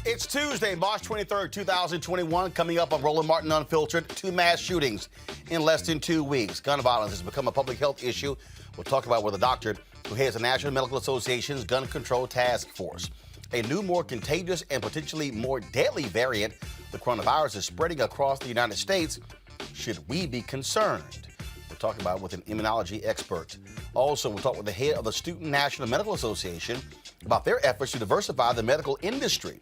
It's Tuesday, March 23rd, 2021. Coming up on Roland Martin Unfiltered, 2 mass shootings in less than 2 weeks. Gun violence has become a public health issue. We'll talk about with a doctor who heads the National Medical Association's Gun Control Task Force. A new, more contagious and potentially more deadly variant, the coronavirus, is spreading across the United States. Should we be concerned? We'll talk about it with an immunology expert. Also, we'll talk with the head of the Student National Medical Association about their efforts to diversify the medical industry.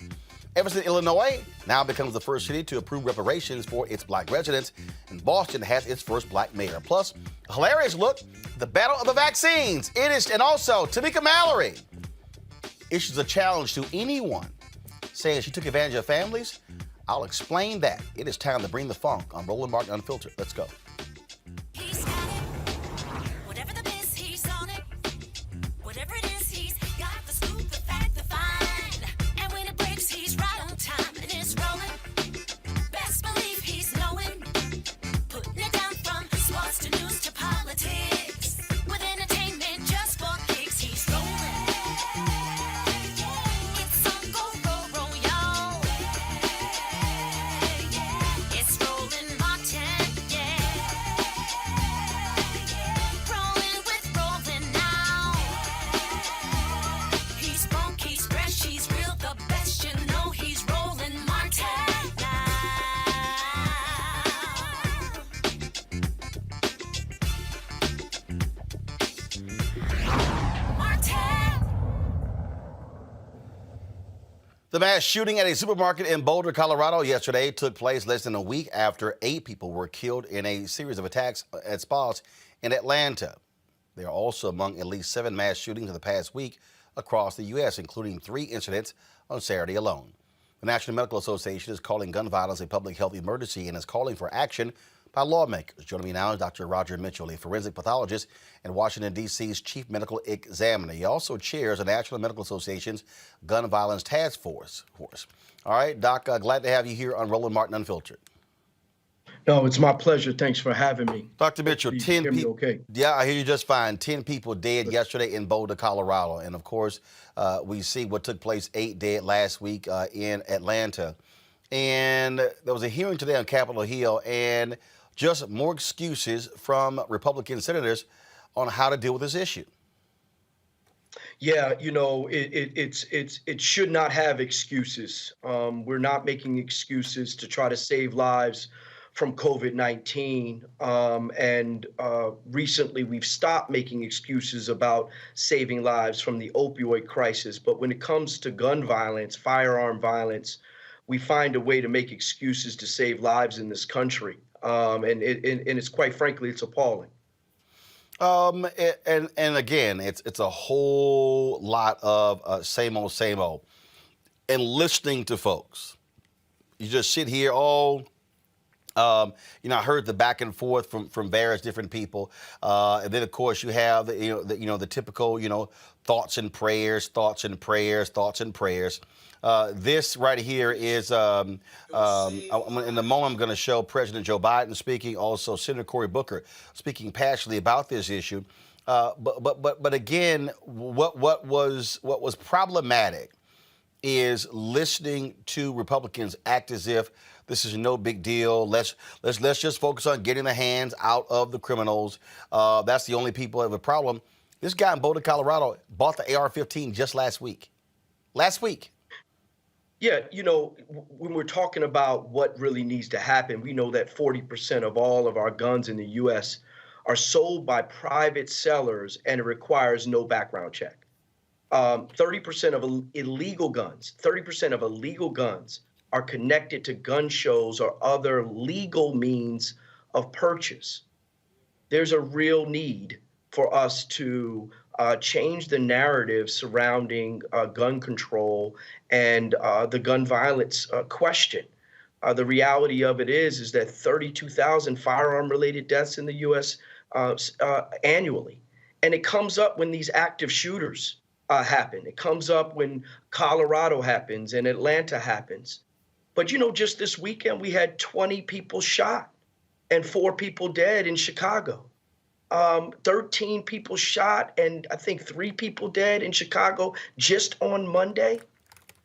Evanston, Illinois now becomes the first city to approve reparations for its black residents, and Boston has its first black mayor. Plus, a hilarious look at the battle of the vaccines. And also, Tamika Mallory issues a challenge to anyone saying she took advantage of families. I'll explain that. It is time to bring the funk on Roland Martin Unfiltered. Let's go. The mass shooting at a supermarket in Boulder, Colorado yesterday took place less than a week after 8 people were killed in a series of attacks at spas in Atlanta. They are also among at least 7 mass shootings in the past week across the U.S., including 3 incidents on Saturday alone. The National Medical Association is calling gun violence a public health emergency and is calling for action by lawmakers. Joining me now is Dr. Roger Mitchell, a forensic pathologist and Washington, D.C.'s chief medical examiner. He also chairs the National Medical Association's Gun Violence Task Force. All right, Doc, glad to have you here on Roland Martin Unfiltered. No, it's my pleasure. Thanks for having me. Dr. Mitchell, 10 people. Okay. Yeah, I hear you just fine. 10 people dead yesterday in Boulder, Colorado. And of course, we see what took place, 8 dead last week in Atlanta. And there was a hearing today on Capitol Hill, and just more excuses from Republican senators on how to deal with this issue. Yeah, you know, it should not have excuses. We're not making excuses to try to save lives from COVID-19. And recently we've stopped making excuses about saving lives from the opioid crisis. But when it comes to gun violence, firearm violence, we find a way to make excuses to save lives in this country. And it's quite frankly, it's appalling. And again, it's a whole lot of same old, same old. And listening to folks, you just sit here, I heard the back and forth from various different people, and then of course you have the typical thoughts and prayers. This right here is in the moment I'm going to show President Joe Biden speaking, also Senator Cory Booker speaking passionately about this issue. But again, what was problematic is listening to Republicans act as if this is no big deal. Let's just focus on getting the hands out of the criminals. That's the only people that have a problem. This guy in Boulder, Colorado, bought the AR-15 just last week. Yeah, when we're talking about what really needs to happen, we know that 40% of all of our guns in the U.S. are sold by private sellers, and it requires no background check. 30% of illegal guns are connected to gun shows or other legal means of purchase. There's a real need for us to change the narrative surrounding gun control and the gun violence question. The reality of it is that 32,000 firearm-related deaths in the U.S. Annually. And it comes up when these active shooters happen. It comes up when Colorado happens and Atlanta happens. But, just this weekend, we had 20 people shot and 4 people dead in Chicago. 13 people shot and I think 3 people dead in Chicago just on Monday.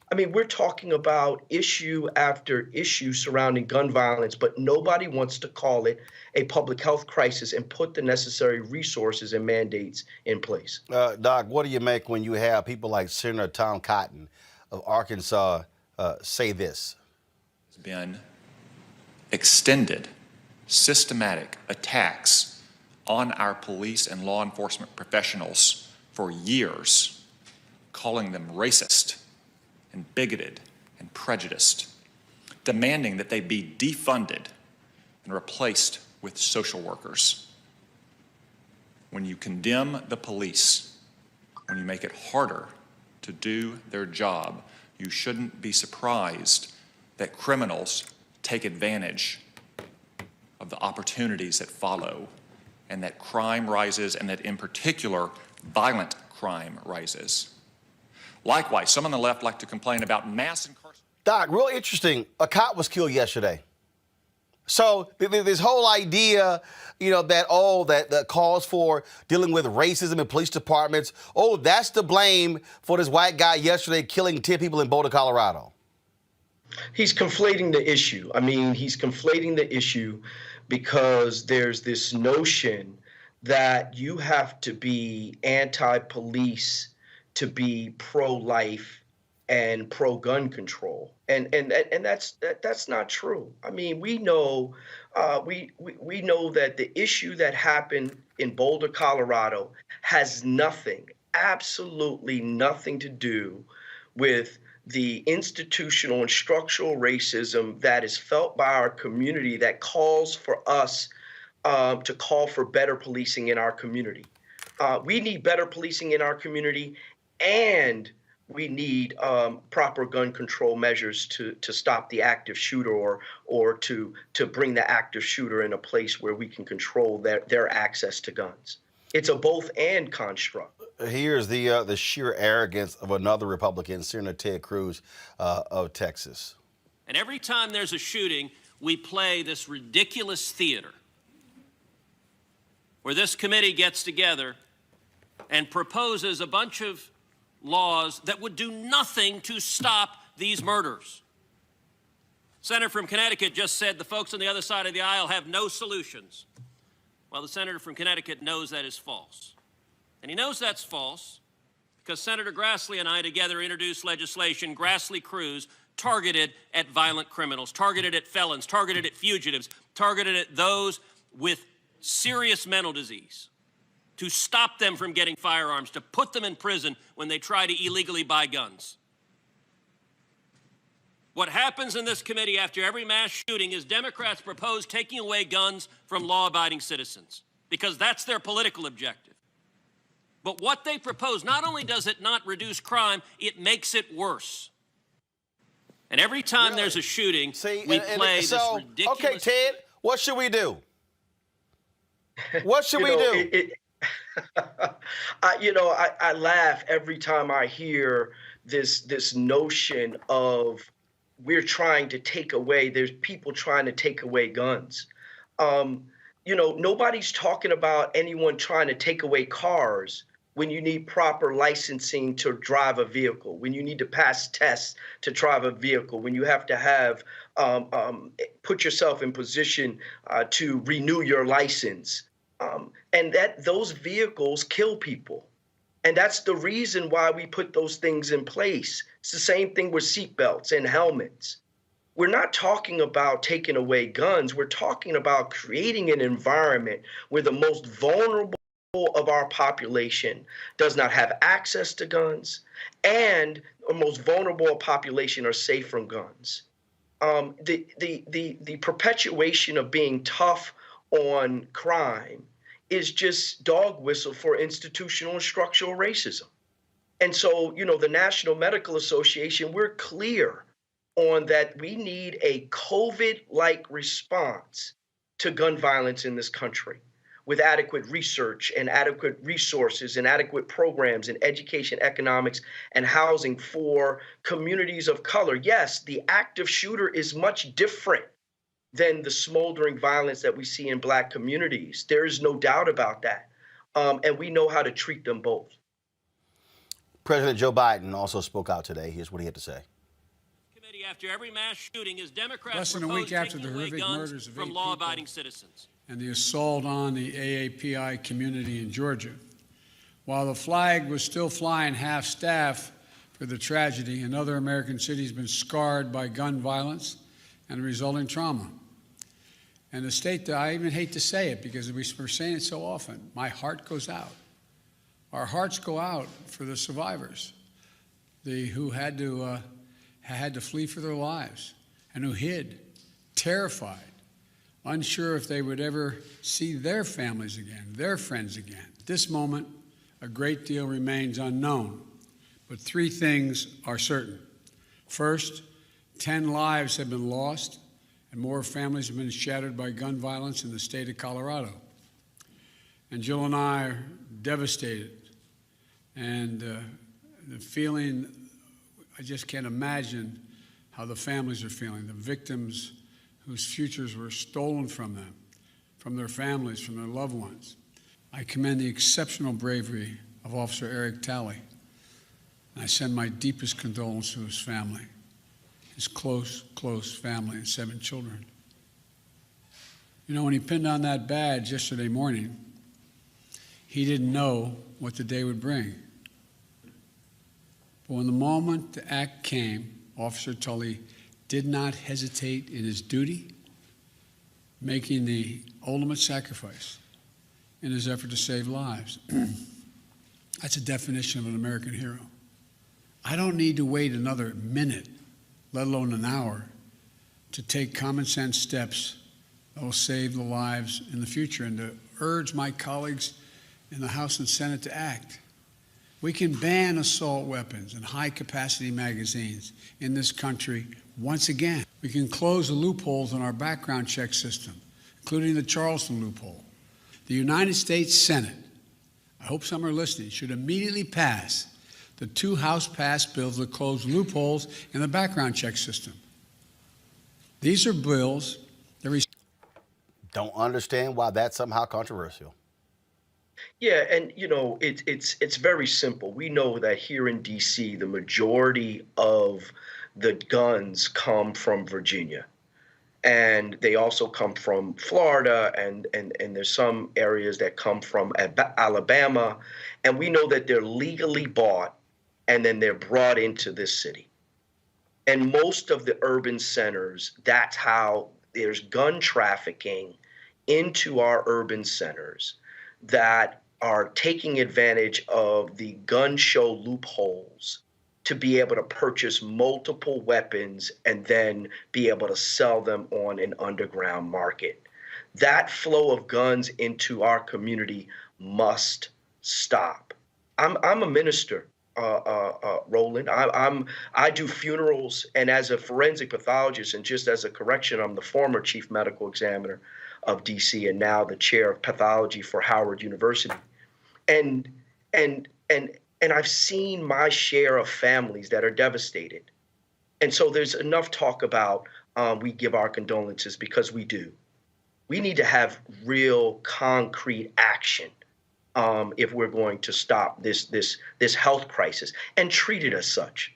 I mean, we're talking about issue after issue surrounding gun violence, but nobody wants to call it a public health crisis and put the necessary resources and mandates in place. Doc, what do you make when you have people like Senator Tom Cotton of Arkansas say this? There's been extended, systematic attacks on our police and law enforcement professionals for years, calling them racist and bigoted and prejudiced, demanding that they be defunded and replaced with social workers. When you condemn the police, when you make it harder to do their job, you shouldn't be surprised that criminals take advantage of the opportunities that follow, and that crime rises, and that in particular, violent crime rises. Likewise, some on the left like to complain about mass incarceration. Doc, real interesting. A cop was killed yesterday. So this whole idea, that calls for dealing with racism in police departments, that's the blame for this white guy yesterday killing 10 people in Boulder, Colorado. He's conflating the issue. I mean, he's conflating the issue because there's this notion that you have to be anti-police to be pro-life and pro-gun control, and that's not true. I mean, we know we know that the issue that happened in Boulder, Colorado, has nothing, absolutely nothing to do with the institutional and structural racism that is felt by our community that calls for us to call for better policing in our community. We need better policing in our community, and we need proper gun control measures to stop the active shooter or to bring the active shooter in a place where we can control their access to guns. It's a both and construct. Here's the sheer arrogance of another Republican, Senator Ted Cruz of Texas. And every time there's a shooting, we play this ridiculous theater where this committee gets together and proposes a bunch of laws that would do nothing to stop these murders. Senator from Connecticut just said the folks on the other side of the aisle have no solutions. Well, the senator from Connecticut knows that is false. And he knows that's false because Senator Grassley and I together introduced legislation, Grassley-Cruz, targeted at violent criminals, targeted at felons, targeted at fugitives, targeted at those with serious mental disease, to stop them from getting firearms, to put them in prison when they try to illegally buy guns. What happens in this committee after every mass shooting is Democrats propose taking away guns from law-abiding citizens because that's their political objective. But what they propose, not only does it not reduce crime, it makes it worse. And every time there's a shooting, we play this ridiculous... Okay, Ted, what should we do? What should we do? I laugh every time I hear this notion of we're trying to take away, there's people trying to take away guns. Nobody's talking about anyone trying to take away cars when you need proper licensing to drive a vehicle, when you need to pass tests to drive a vehicle, when you have to have put yourself in position to renew your license. And that those vehicles kill people. And that's the reason why we put those things in place. It's the same thing with seatbelts and helmets. We're not talking about taking away guns. We're talking about creating an environment where the most vulnerable of our population does not have access to guns, and the most vulnerable population are safe from guns. The perpetuation of being tough on crime is just dog whistle for institutional and structural racism. And so, the National Medical Association, we're clear on that we need a COVID-like response to gun violence in this country, with adequate research and adequate resources and adequate programs in education, economics, and housing for communities of color. Yes, the active shooter is much different than the smoldering violence that we see in Black communities. There is no doubt about that. And we know how to treat them both. President Joe Biden also spoke out today. Here's what he had to say. after every mass shooting as Democrats Less than a propose week after the taking away horrific guns murders of from 8 law-abiding people citizens. and the assault on the AAPI community in Georgia. While the flag was still flying half-staff for the tragedy, another American city has been scarred by gun violence and resulting trauma. And the state, that I even hate to say it because we're saying it so often, my heart goes out. Our hearts go out for the survivors, who had to flee for their lives and who hid, terrified, unsure if they would ever see their families again, their friends again. At this moment, a great deal remains unknown, but 3 things are certain. First, 10 lives have been lost and more families have been shattered by gun violence in the state of Colorado. And Jill and I are devastated. And the feeling, I just can't imagine how the families are feeling, the victims whose futures were stolen from them, from their families, from their loved ones. I commend the exceptional bravery of Officer Eric Talley. And I send my deepest condolences to his family, his close family and 7 children. You know, when he pinned on that badge yesterday morning, he didn't know what the day would bring. But when the moment the act came, Officer Tully did not hesitate in his duty, making the ultimate sacrifice in his effort to save lives. That's a definition of an American hero. I don't need to wait another minute, let alone an hour, to take common sense steps that will save the lives in the future and to urge my colleagues in the House and Senate to act. We can ban assault weapons and high-capacity magazines in this country once again. We can close the loopholes in our background check system, including the Charleston loophole. The United States Senate, I hope some are listening, should immediately pass the 2 House-passed bills that close loopholes in the background check system. These are bills that Don't understand why that's somehow controversial. Yeah, and you know, it's very simple. We know that here in DC, the majority of the guns come from Virginia. And they also come from Florida, and there's some areas that come from Alabama. And we know that they're legally bought and then they're brought into this city. And most of the urban centers, that's how there's gun trafficking into our urban centers that are taking advantage of the gun show loopholes to be able to purchase multiple weapons and then be able to sell them on an underground market. That flow of guns into our community must stop. I'm a minister, Roland. I do funerals, and as a forensic pathologist, and just as a correction, I'm the former chief medical examiner of DC and now the chair of pathology for Howard University. And I've seen my share of families that are devastated. And so there's enough talk about we give our condolences, because we do. We need to have real concrete action if we're going to stop this health crisis and treat it as such.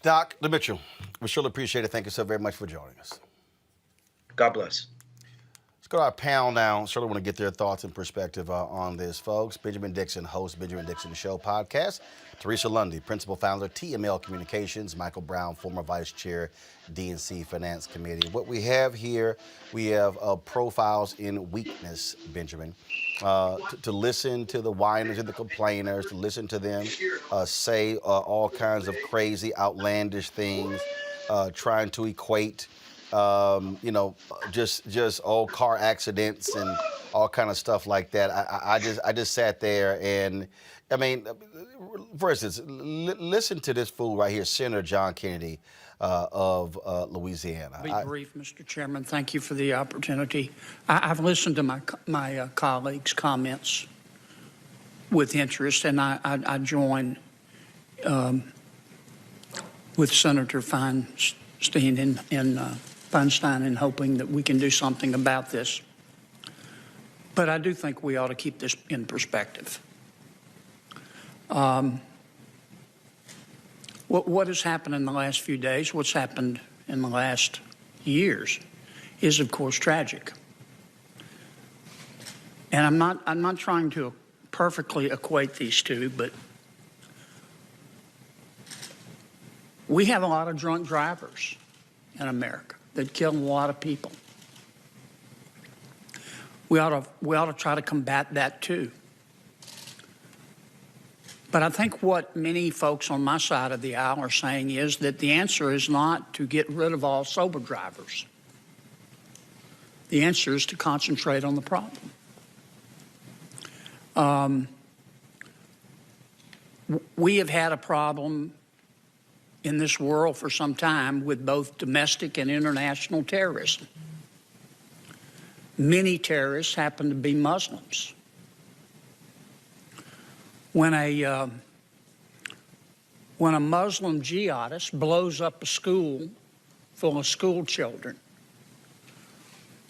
Doc Mitchell, we surely appreciate it. Thank you so very much for joining us. God bless. Let's go to our panel now. Certainly want to get their thoughts and perspective on this, folks. Benjamin Dixon, host Benjamin Dixon Show podcast. Teresa Lundy, principal founder, TML Communications. Michael Brown, former vice chair, DNC Finance Committee. What we have here, we have profiles in weakness, Benjamin. To listen to the whiners and the complainers, to listen to them say all kinds of crazy, outlandish things, trying to equate just old car accidents and all kind of stuff like that. I just sat there and, I mean, for instance, listen to this fool right here, Senator John Kennedy of Louisiana. Be brief, Mr. Chairman. Thank you for the opportunity. I've listened to my colleagues' comments with interest, and I join with Senator Feinstein in hoping that we can do something about this. But I do think we ought to keep this in perspective. What has happened in the last few days, what's happened in the last years, is of course tragic. And I'm not trying to perfectly equate these two, but we have a lot of drunk drivers in America that kill a lot of people. We ought to try to combat that too. But I think what many folks on my side of the aisle are saying is that the answer is not to get rid of all sober drivers. The answer is to concentrate on the problem. We have had a problem in this world for some time with both domestic and international terrorism. Many terrorists happen to be Muslims. When a Muslim jihadist blows up a school full of school children,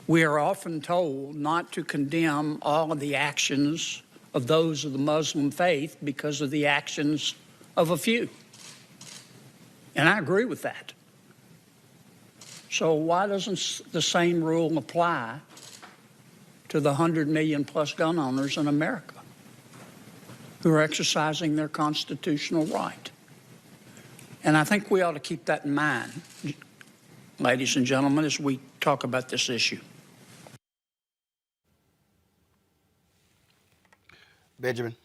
we are often told not to condemn all of the actions of those of the Muslim faith because of the actions of a few. And I agree with that. So why doesn't the same rule apply to the 100 million plus gun owners in America who are exercising their constitutional right? And I think we ought to keep that in mind, ladies and gentlemen, as we talk about this issue. Benjamin.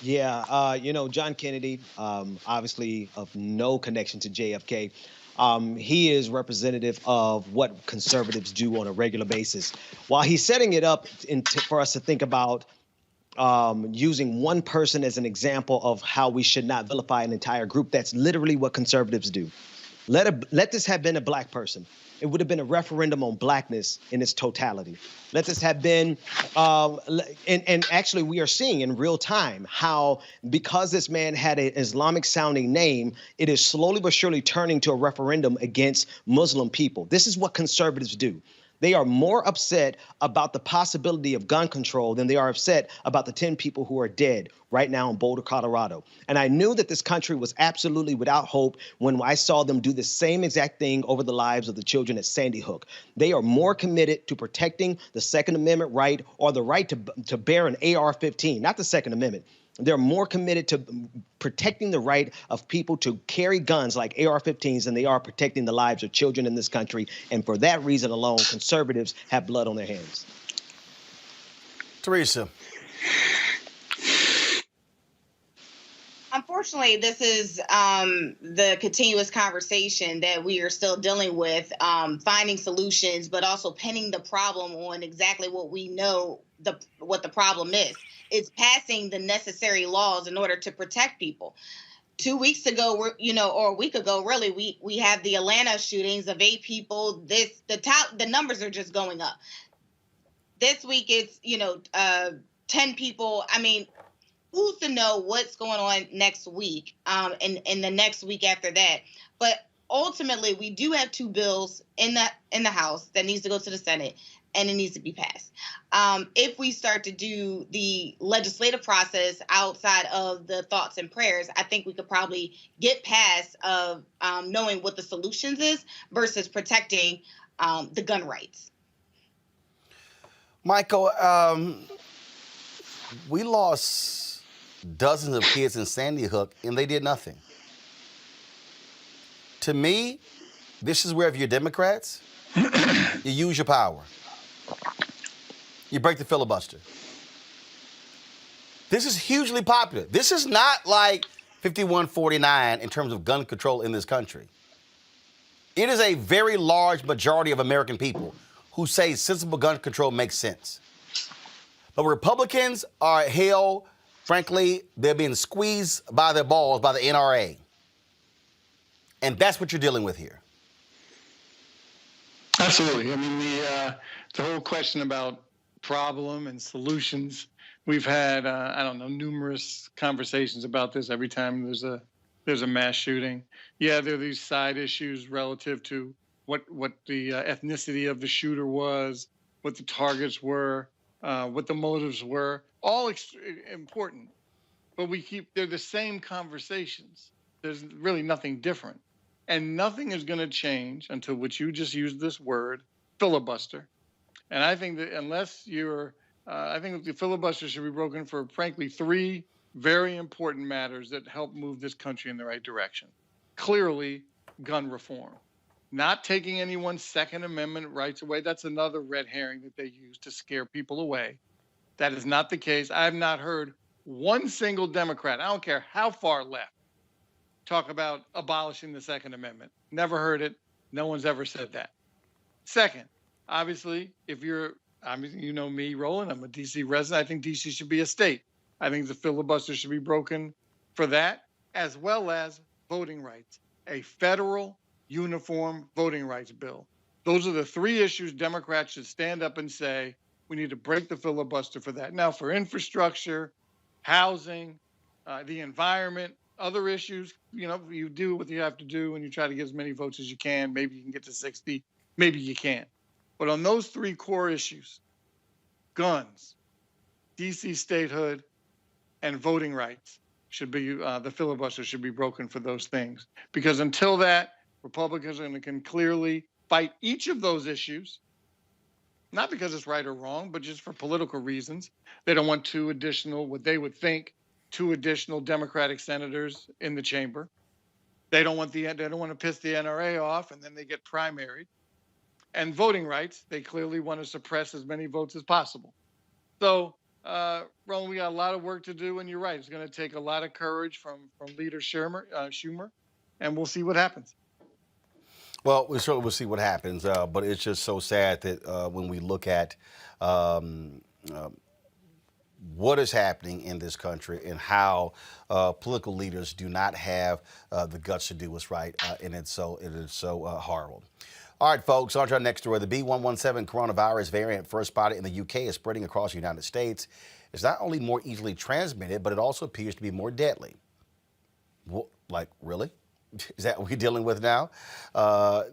Yeah, John Kennedy, obviously of no connection to JFK. He is representative of what conservatives do on a regular basis. While he's setting it up for us to think about using one person as an example of how we should not vilify an entire group, that's literally what conservatives do. Let this have been a black person. It would have been a referendum on blackness in its totality. Let this have been, and actually we are seeing in real time how, because this man had an Islamic sounding name, it is slowly but surely turning to a referendum against Muslim people. This is what conservatives do. They are more upset about the possibility of gun control than they are upset about the 10 people who are dead right now in Boulder, Colorado. And I knew that this country was absolutely without hope when I saw them do the same exact thing over the lives of the children at Sandy Hook. They are more committed to protecting the Second Amendment right, or the right to bear an AR-15, not the Second Amendment. They're more committed to protecting the right of people to carry guns like AR-15s than they are protecting the lives of children in this country. And for that reason alone, conservatives have blood on their hands. Teresa. Unfortunately, this is the continuous conversation that we are still dealing with, finding solutions, but also pinning the problem on exactly what we know what the problem is. It's passing the necessary laws in order to protect people. 2 weeks ago, or a week ago, really, we had the Atlanta shootings of 8 people. The numbers are just going up. This week, it's 10 people. I mean, who's to know what's going on next week, and the next week after that? But ultimately, we do have 2 bills in the House that needs to go to the Senate, and it needs to be passed. If we start to do the legislative process outside of the thoughts and prayers, I think we could probably get past of knowing what the solutions is versus protecting the gun rights. Michael, we lost dozens of kids in Sandy Hook, and they did nothing. To me, this is where, if you're Democrats, you use your power. You break the filibuster. This is hugely popular. This is not like 51-49 in terms of gun control in this country. It is a very large majority of American people who say sensible gun control makes sense. But Republicans are held, frankly, they're being squeezed by their balls by the NRA. And that's what you're dealing with here. Absolutely. I mean, the whole question about problem and solutions, we've had, numerous conversations about this every time there's a mass shooting. Yeah, there are these side issues relative to what the ethnicity of the shooter was, what the targets were, what the motives were, all important. But they're the same conversations. There's really nothing different. And nothing is going to change until what you just used this word, filibuster. And I think that unless you're, I think the filibuster should be broken for, frankly, three very important matters that help move this country in the right direction. Clearly, gun reform. Not taking anyone's Second Amendment rights away. That's another red herring that they use to scare people away. That is not the case. I have not heard one single Democrat, I don't care how far left, talk about abolishing the Second Amendment. Never heard it. No one's ever said that. Second, obviously, you know me, Roland, I'm a DC resident. I think DC should be a state. I think the filibuster should be broken for that, as well as voting rights, a federal uniform voting rights bill. Those are the three issues Democrats should stand up and say, we need to break the filibuster for that. Now, for infrastructure, housing, the environment, other issues, you do what you have to do and you try to get as many votes as you can. Maybe you can get to 60, maybe you can't. But on those three core issues, guns, DC statehood, and voting rights, should be the filibuster should be broken for those things. Because until that, Republicans can clearly fight each of those issues, not because it's right or wrong, but just for political reasons. They don't want what they would think, two additional Democratic senators in the chamber. They don't want to piss the NRA off, and then they get primaried. And voting rights, they clearly want to suppress as many votes as possible. So, Roland, we got a lot of work to do, and you're right. It's going to take a lot of courage from Leader Schumer, and we'll see what happens. Well, we certainly will see what happens, but it's just so sad that when we look at what is happening in this country and how political leaders do not have the guts to do what's right, and it is so horrible. All right, folks, on to our next story. The B.1.1.7 coronavirus variant first spotted in the UK is spreading across the United States. It's not only more easily transmitted, but it also appears to be more deadly. Like, really? Is that what we're dealing with now?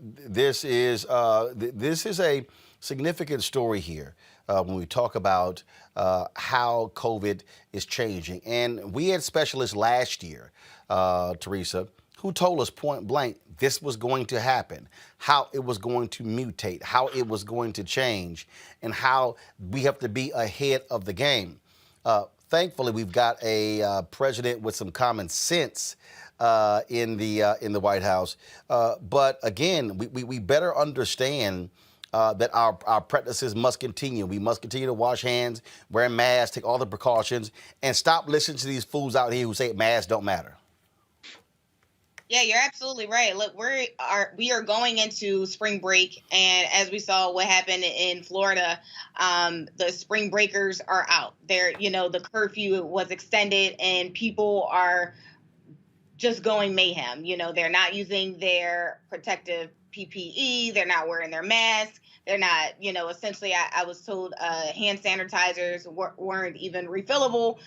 This is a significant story here when we talk about how COVID is changing. And we had specialists last year, Teresa, who told us point blank this was going to happen, how it was going to mutate, how it was going to change, and how we have to be ahead of the game. Thankfully, we've got a president with some common sense in the White House. But again, we better understand that our practices must continue. We must continue to wash hands, wear masks, take all the precautions, and stop listening to these fools out here who say masks don't matter. Yeah, you're absolutely right. Look, we are going into spring break, and as we saw what happened in Florida, the spring breakers are out. The curfew was extended, and people are just going mayhem. They're not using their protective PPE. They're not wearing their masks. They're not, essentially, I was told hand sanitizers weren't even refillable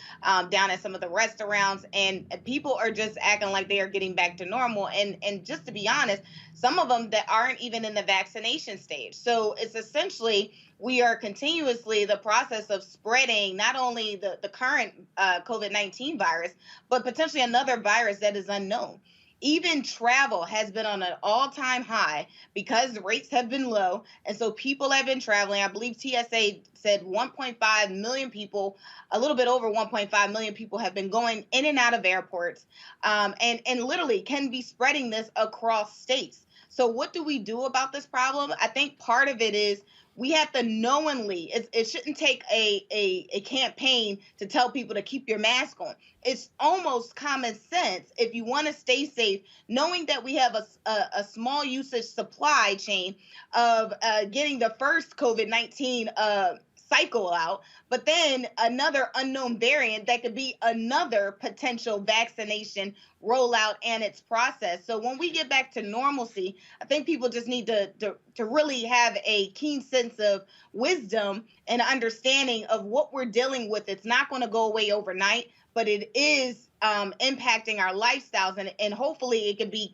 down at some of the restaurants. And people are just acting like they are getting back to normal. And just to be honest, some of them that aren't even in the vaccination stage. So it's essentially, we are continuously the process of spreading not only the current COVID-19 virus, but potentially another virus that is unknown. Even travel has been on an all-time high because rates have been low. And so people have been traveling. I believe TSA said 1.5 million people, a little bit over 1.5 million people have been going in and out of airports and literally can be spreading this across states. So what do we do about this problem? I think part of it is we have to knowingly, it shouldn't take a campaign to tell people to keep your mask on. It's almost common sense if you want to stay safe, knowing that we have a small usage supply chain of getting the first COVID-19 cycle out, but then another unknown variant that could be another potential vaccination rollout and its process. So when we get back to normalcy, I think people just need to really have a keen sense of wisdom and understanding of what we're dealing with. It's not going to go away overnight, but it is impacting our lifestyles, and hopefully it can be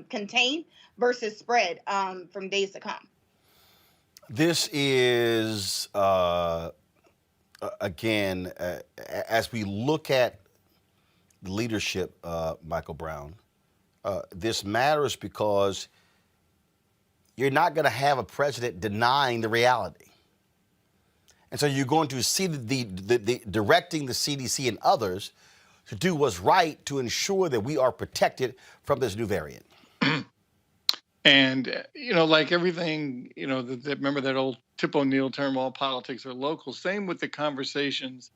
contained versus spread from days to come. This is, again, as we look at leadership, Michael Brown, this matters because you're not going to have a president denying the reality. And so you're going to see the directing the CDC and others to do what's right to ensure that we are protected from this new variant. And, like everything, remember that old Tip O'Neill term, all politics are local. Same with the conversations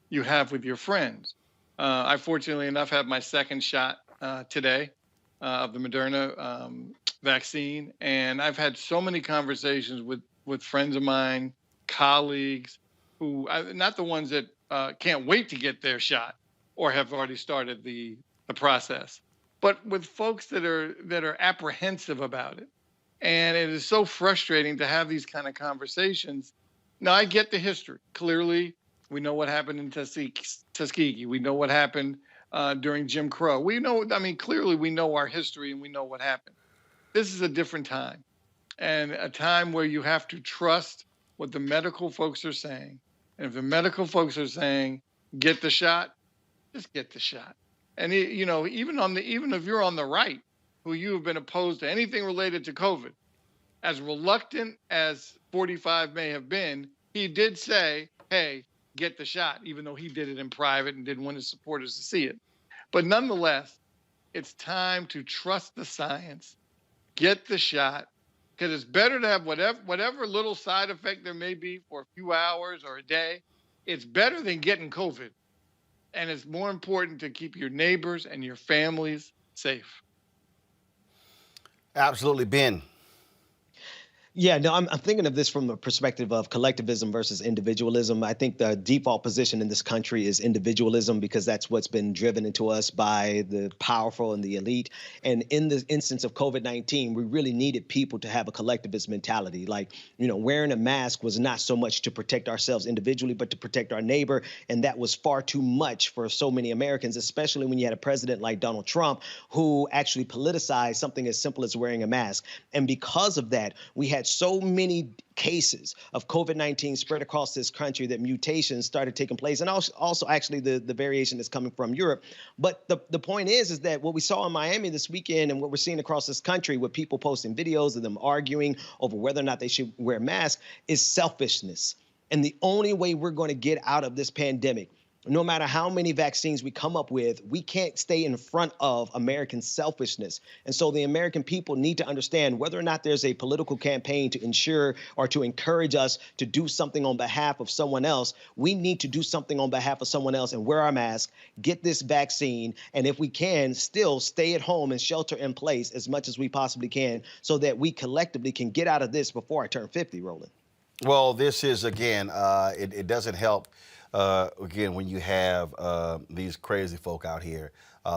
you have with your friends. I, fortunately enough, have my second shot today of the Moderna vaccine. And I've had so many conversations with friends of mine, colleagues, who, not the ones that can't wait to get their shot or have already started the process, but with folks that are apprehensive about it. And it is so frustrating to have these kind of conversations. Now, I get the history. Clearly, we know what happened in Tuskegee. We know what happened during Jim Crow. Clearly we know our history and we know what happened. This is a different time, and a time where you have to trust what the medical folks are saying. And if the medical folks are saying, get the shot, just get the shot. And even if you're on the right, who you have been opposed to anything related to COVID, as reluctant as 45 may have been, he did say, hey, get the shot, even though he did it in private and didn't want his supporters to see it. But nonetheless, it's time to trust the science, get the shot, because it's better to have whatever little side effect there may be for a few hours or a day. It's better than getting COVID. And it's more important to keep your neighbors and your families safe. Absolutely, Ben. Yeah, no, I'm thinking of this from the perspective of collectivism versus individualism. I think the default position in this country is individualism because that's what's been driven into us by the powerful and the elite. And in the instance of COVID-19, we really needed people to have a collectivist mentality. Like, wearing a mask was not so much to protect ourselves individually, but to protect our neighbor. And that was far too much for so many Americans, especially when you had a president like Donald Trump, who actually politicized something as simple as wearing a mask. And because of that, we had so many cases of COVID-19 spread across this country that mutations started taking place, and also actually the variation that's coming from Europe. But the point is that what we saw in Miami this weekend and what we're seeing across this country with people posting videos of them arguing over whether or not they should wear masks is selfishness. And the only way we're going to get out of this pandemic, no matter how many vaccines we come up with, we can't stay in front of American selfishness. And so the American people need to understand whether or not there's a political campaign to ensure or to encourage us to do something on behalf of someone else. We need to do something on behalf of someone else and wear our mask, get this vaccine, and if we can, still stay at home and shelter in place as much as we possibly can so that we collectively can get out of this before I turn 50, Roland. Well, this is, again, it doesn't help. Again, when you have these crazy folk out here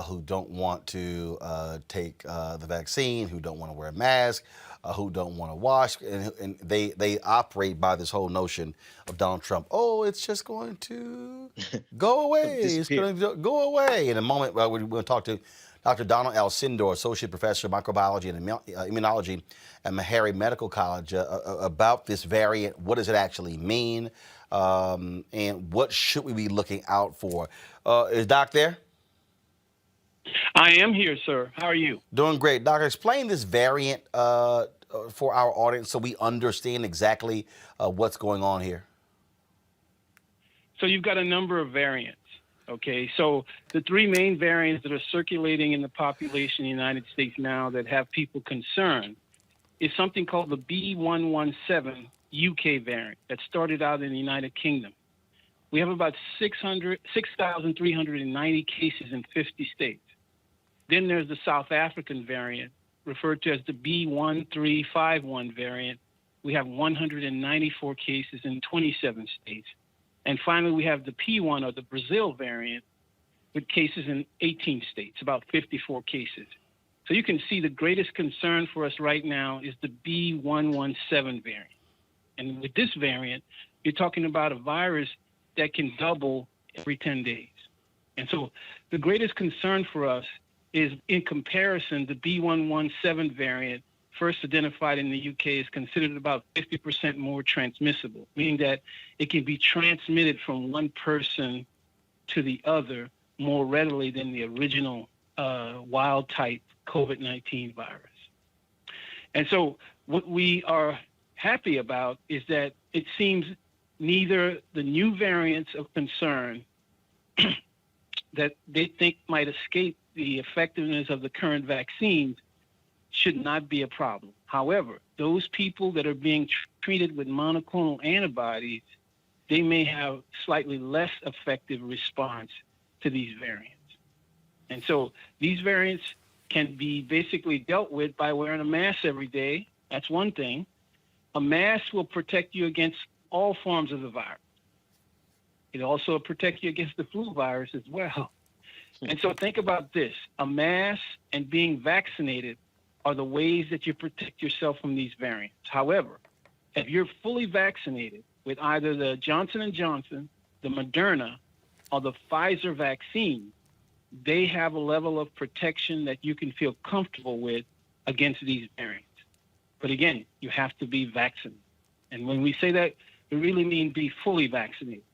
who don't want to take the vaccine, who don't want to wear a mask, who don't want to wash, and they operate by this whole notion of Donald Trump. Oh, it's just going to go away. It's going to go away. In a moment, we're going to talk to Dr. Donald L. Sindor, Associate Professor of Microbiology and Immunology at Meharry Medical College, about this variant. What does it actually mean? And what should we be looking out for? Is Doc there? I am here, sir. How are you? Doing great. Doctor, explain this variant for our audience so we understand exactly what's going on here. So you've got a number of variants. Okay, so the three main variants that are circulating in the population in the United States now that have people concerned is something called the B117 UK variant that started out in the United Kingdom. We have about 6,390 cases in 50 states. Then there's the South African variant, referred to as the B1351 variant. We have 194 cases in 27 states. And finally, we have the P1 or the Brazil variant with cases in 18 states, about 54 cases. So you can see the greatest concern for us right now is the B117 variant. And with this variant, you're talking about a virus that can double every 10 days. And so the greatest concern for us is, in comparison, the B117 variant, first identified in the UK, is considered about 50% more transmissible, meaning that it can be transmitted from one person to the other more readily than the original wild type COVID-19 virus. And so what we are happy about is that it seems neither the new variants of concern that they think might escape the effectiveness of the current vaccines should not be a problem. However, those people that are being treated with monoclonal antibodies, they may have slightly less effective response to these variants. And so these variants can be basically dealt with by wearing a mask every day. That's one thing. A mask will protect you against all forms of the virus. It also protects you against the flu virus as well. And so think about this. A mask and being vaccinated are the ways that you protect yourself from these variants. However, if you're fully vaccinated with either the Johnson & Johnson, the Moderna, or the Pfizer vaccine, they have a level of protection that you can feel comfortable with against these variants. But again, you have to be vaccinated. And when we say that, we really mean be fully vaccinated.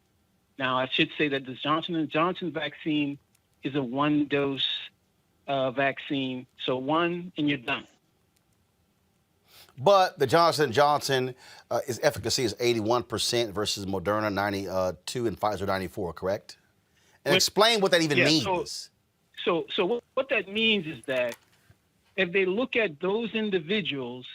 Now, I should say that the Johnson & Johnson vaccine is a one-dose vaccine. So one and you're done. But the Johnson & Johnson its efficacy is 81% versus Moderna 92 and Pfizer 94, correct? And explain what that even means. So what that means is that if they look at those individuals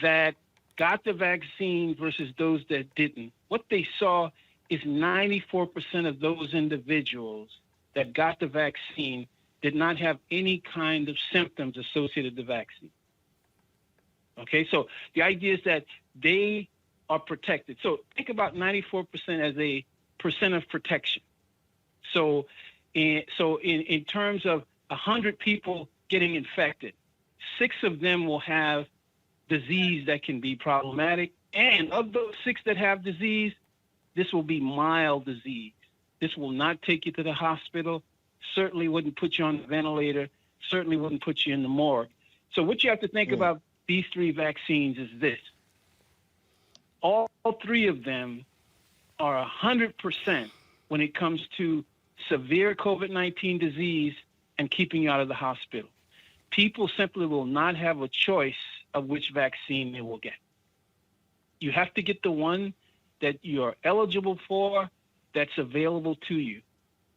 that got the vaccine versus those that didn't, what they saw is 94% of those individuals that got the vaccine did not have any kind of symptoms associated with the vaccine. Okay, so the idea is that they are protected. So think about 94% as a percent of protection. So in terms of 100 people getting infected, 6 of them will have disease that can be problematic. And of those 6 that have disease, this will be mild disease. This will not take you to the hospital, certainly wouldn't put you on the ventilator, certainly wouldn't put you in the morgue. So what you have to think about these 3 vaccines is this. All 3 of them are 100% when it comes to severe COVID-19 disease and keeping you out of the hospital. People simply will not have a choice of which vaccine they will get. You have to get the one that you're eligible for, that's available to you.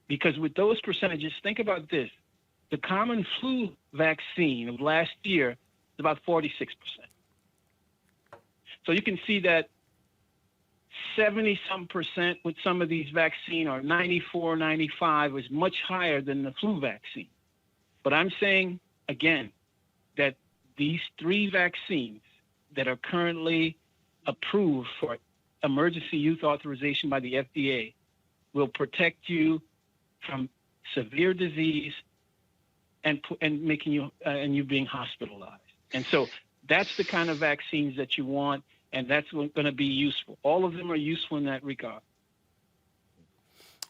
Because with those percentages, think about this. The common flu vaccine of last year is about 46%. So you can see that 70-some% with some of these vaccines, or 94, 95, is much higher than the flu vaccine. But I'm saying, again, that these 3 vaccines that are currently approved for emergency use authorization by the FDA will protect you from severe disease and making you and you being hospitalized. And so that's the kind of vaccines that you want, and that's going to be useful. All of them are useful in that regard.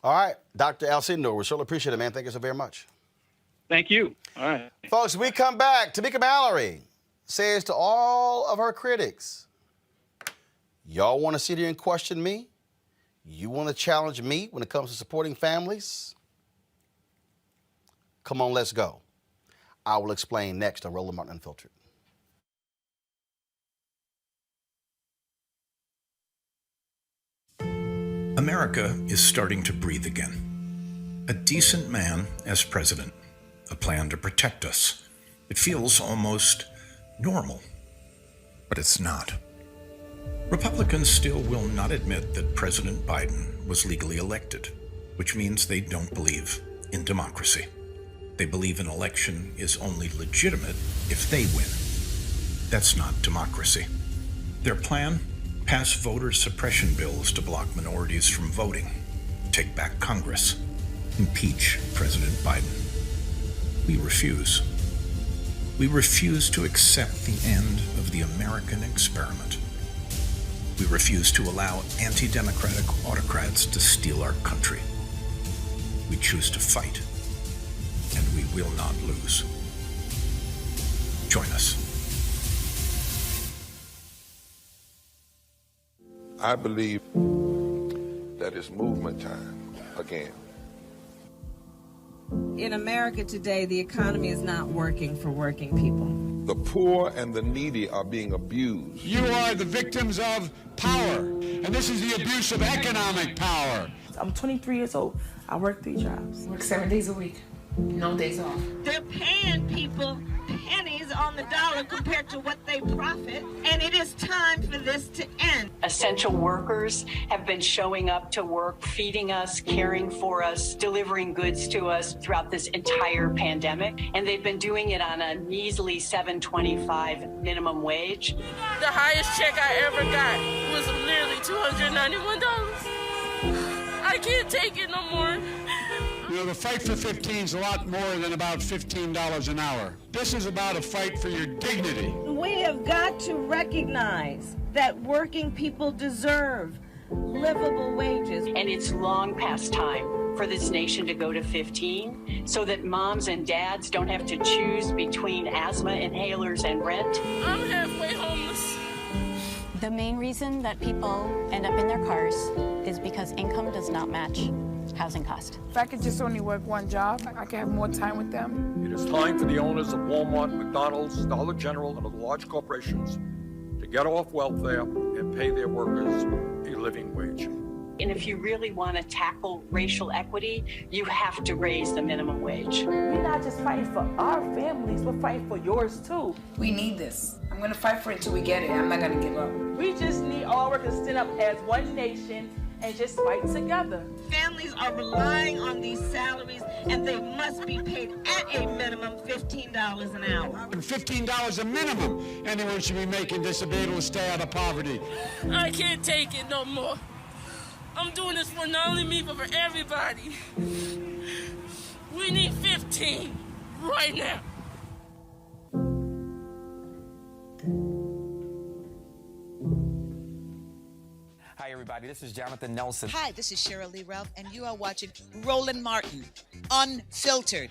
All right, Dr. Alcindor, we certainly appreciate it, man. Thank you so very much. Thank you. All right. Folks, we come back. Tamika Mallory says to all of her critics, y'all want to sit here and question me? You want to challenge me when it comes to supporting families? Come on, let's go. I will explain next on Roland Martin Unfiltered. America is starting to breathe again. A decent man as president, a plan to protect us. It feels almost normal, but it's not. Republicans still will not admit that President Biden was legally elected, which means they don't believe in democracy. They believe an election is only legitimate if they win. That's not democracy. Their plan? Pass voter suppression bills to block minorities from voting, take back Congress, impeach President Biden. We refuse. We refuse to accept the end of the American experiment. We refuse to allow anti-democratic autocrats to steal our country. We choose to fight, and we will not lose. Join us. I believe that it's movement time again. In America today, the economy is not working for working people. The poor and the needy are being abused. You are the victims of power, and this is the abuse of economic power. I'm 23 years old. I work 3 jobs. Work 7 days a week. No days off. They're paying people pennies on the dollar compared to what they profit, and it is time for this to end. Essential workers have been showing up to work, feeding us, caring for us, delivering goods to us throughout this entire pandemic, and they've been doing it on a measly $7.25 minimum wage. The highest check I ever got was nearly $291. I can't take it no more. You know, the fight for 15 is a lot more than about $15 an hour. This is about a fight for your dignity. We have got to recognize that working people deserve livable wages. And it's long past time for this nation to go to 15 so that moms and dads don't have to choose between asthma inhalers and rent. I'm halfway homeless. The main reason that people end up in their cars is because income does not match housing cost. If I could just only work one job, I could have more time with them. It is time for the owners of Walmart, McDonald's, Dollar General, and other large corporations to get off welfare and pay their workers a living wage. And if you really want to tackle racial equity, you have to raise the minimum wage. We're not just fighting for our families, we're fighting for yours too. We need this. I'm going to fight for it until we get it. I'm not going to give up. We just need all workers to stand up as one nation and just fight together. Families are relying on these salaries, and they must be paid at a minimum $15 an hour. $15 a minimum. Anyone should be making this to be able to stay out of poverty. I can't take it no more. I'm doing this for not only me, but for everybody. We need 15 right now. Hi, everybody. This is Jonathan Nelson. Hi, this is Cheryl Lee Ralph, and you are watching Roland Martin, Unfiltered.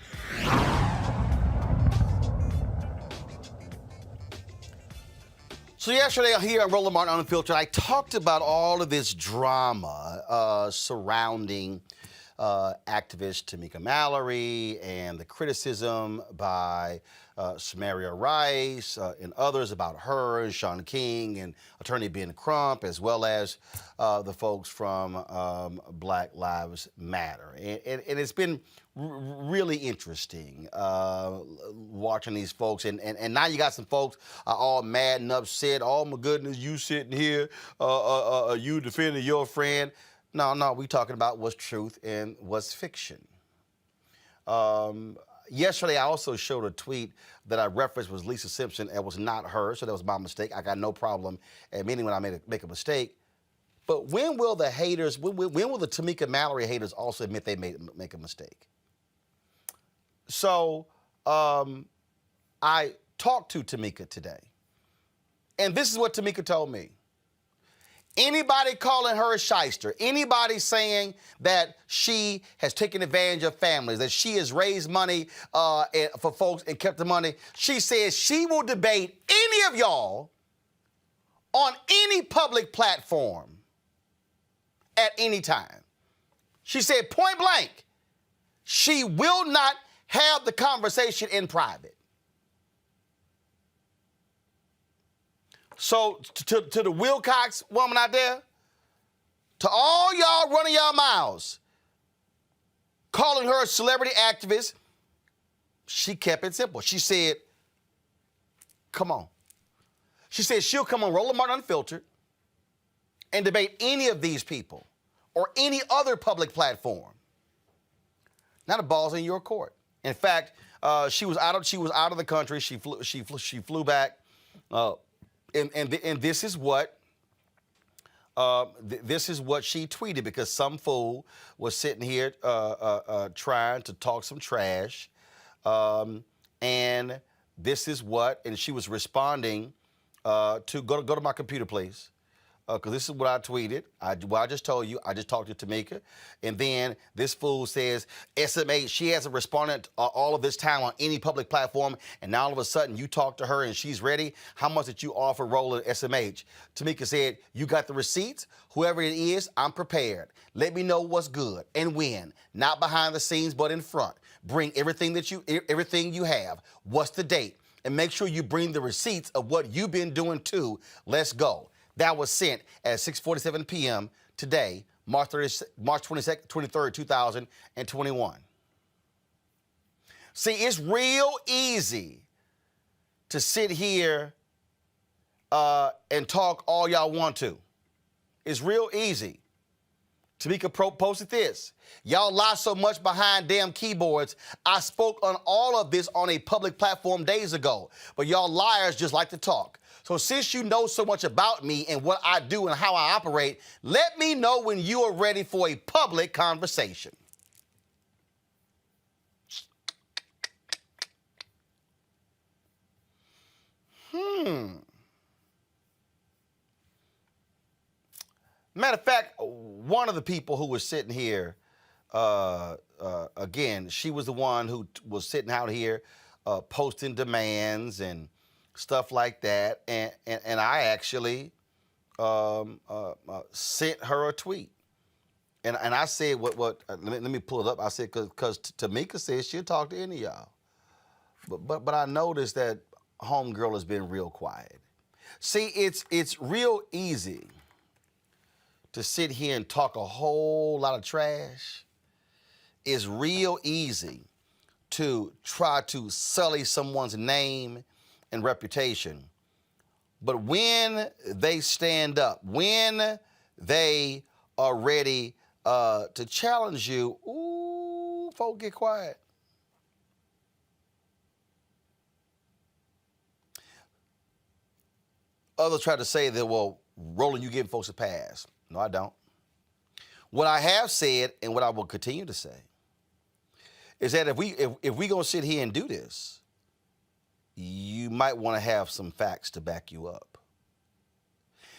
So yesterday here on Roland Martin Unfiltered, I talked about all of this drama surrounding activist Tamika Mallory and the criticism by Samaria Rice and others about her and Sean King and Attorney Ben Crump, as well as the folks from Black Lives Matter. And it's been really interesting watching these folks. And now you got some folks all mad and upset. Oh, my goodness, you sitting here, you defending your friend. No, we talking about what's truth and what's fiction. Yesterday, I also showed a tweet that I referenced was Lisa Simpson. It was not her, so that was my mistake. I got no problem admitting when I make a mistake. But when will the haters, when will the Tamika Mallory haters also admit they make a mistake? So I talked to Tamika today, and this is what Tamika told me. Anybody calling her a shyster, anybody saying that she has taken advantage of families, that she has raised money for folks and kept the money, she says she will debate any of y'all on any public platform at any time. She said point blank, she will not have the conversation in private. So to the Wilcox woman out there, to all y'all running y'all mouths, calling her a celebrity activist, she kept it simple. She said, come on. She said she'll come on Roland Martin Unfiltered and debate any of these people or any other public platform. Now the ball's in your court. In fact, she was out of the country. She flew back. And this is what she tweeted, because some fool was sitting here trying to talk some trash, and this is what, and she was responding to go to my computer, please, because this is what I tweeted. I just told you. I just talked to Tamika, and then this fool says SMH. She hasn't responded all of this time on any public platform, and now all of a sudden you talk to her and she's ready. How much did you offer Roland SMH? Tamika said, you got the receipts. Whoever it is, I'm prepared. Let me know what's good and when. Not behind the scenes, but in front. Bring everything you have. What's the date? And make sure you bring the receipts of what you've been doing too. Let's go. That was sent at 6:47 p.m. today, March 23rd, 2021. See, it's real easy to sit here and talk all y'all want to. It's real easy. Tamika posted this. Y'all lie so much behind damn keyboards. I spoke on all of this on a public platform days ago, but y'all liars just like to talk. So since you know so much about me and what I do and how I operate, let me know when you are ready for a public conversation. Matter of fact, one of the people who was sitting here, again, she was the one who was sitting out here posting demands and stuff like that. And I actually sent her a tweet. And I said, let me pull it up. I said, because Tamika says she'll talk to any of y'all. But I noticed that homegirl has been real quiet. See, it's real easy to sit here and talk a whole lot of trash. It's real easy to try to sully someone's name and reputation. But when they stand up, when they are ready to challenge you, ooh, folk get quiet. Others try to say that, well, Roland, you giving folks a pass. No, I don't. What I have said and what I will continue to say is that if we gonna sit here and do this, you might want to have some facts to back you up.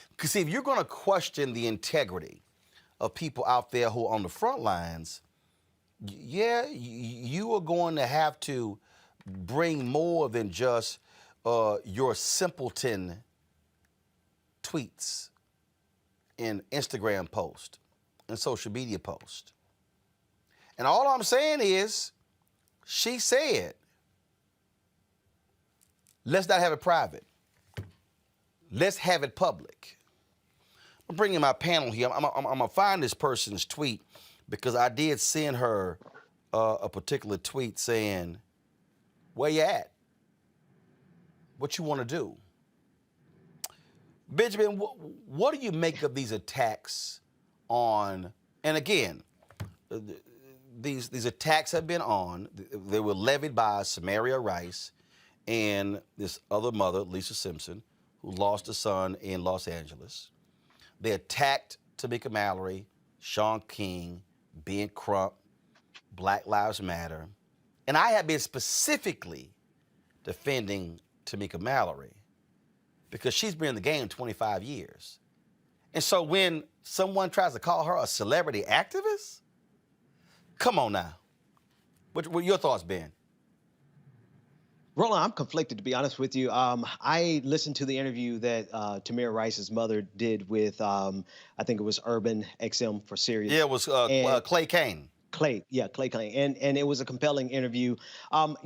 Because see, if you're gonna question the integrity of people out there who are on the front lines, yeah, you are going to have to bring more than just your simpleton tweets and Instagram post and social media post. And all I'm saying is, she said, let's not have it private. Let's have it public. I'm bringing my panel here. I'm gonna find this person's tweet because I did send her a particular tweet saying, where you at? What you want to do? Benjamin, what do you make of these attacks on, and again, these attacks have been on, they were levied by Samaria Rice and this other mother, Lisa Simpson, who lost a son in Los Angeles. They attacked Tamika Mallory, Sean King, Ben Crump, Black Lives Matter. And I have been specifically defending Tamika Mallory because she's been in the game 25 years. And so when someone tries to call her a celebrity activist, come on now. What your thoughts, Ben? Roland, I'm conflicted, to be honest with you. I listened to the interview that Tamir Rice's mother did with, I think it was Urban XM for Sirius. Yeah, it was Clay Kane. Clay Kane. And it was a compelling interview. And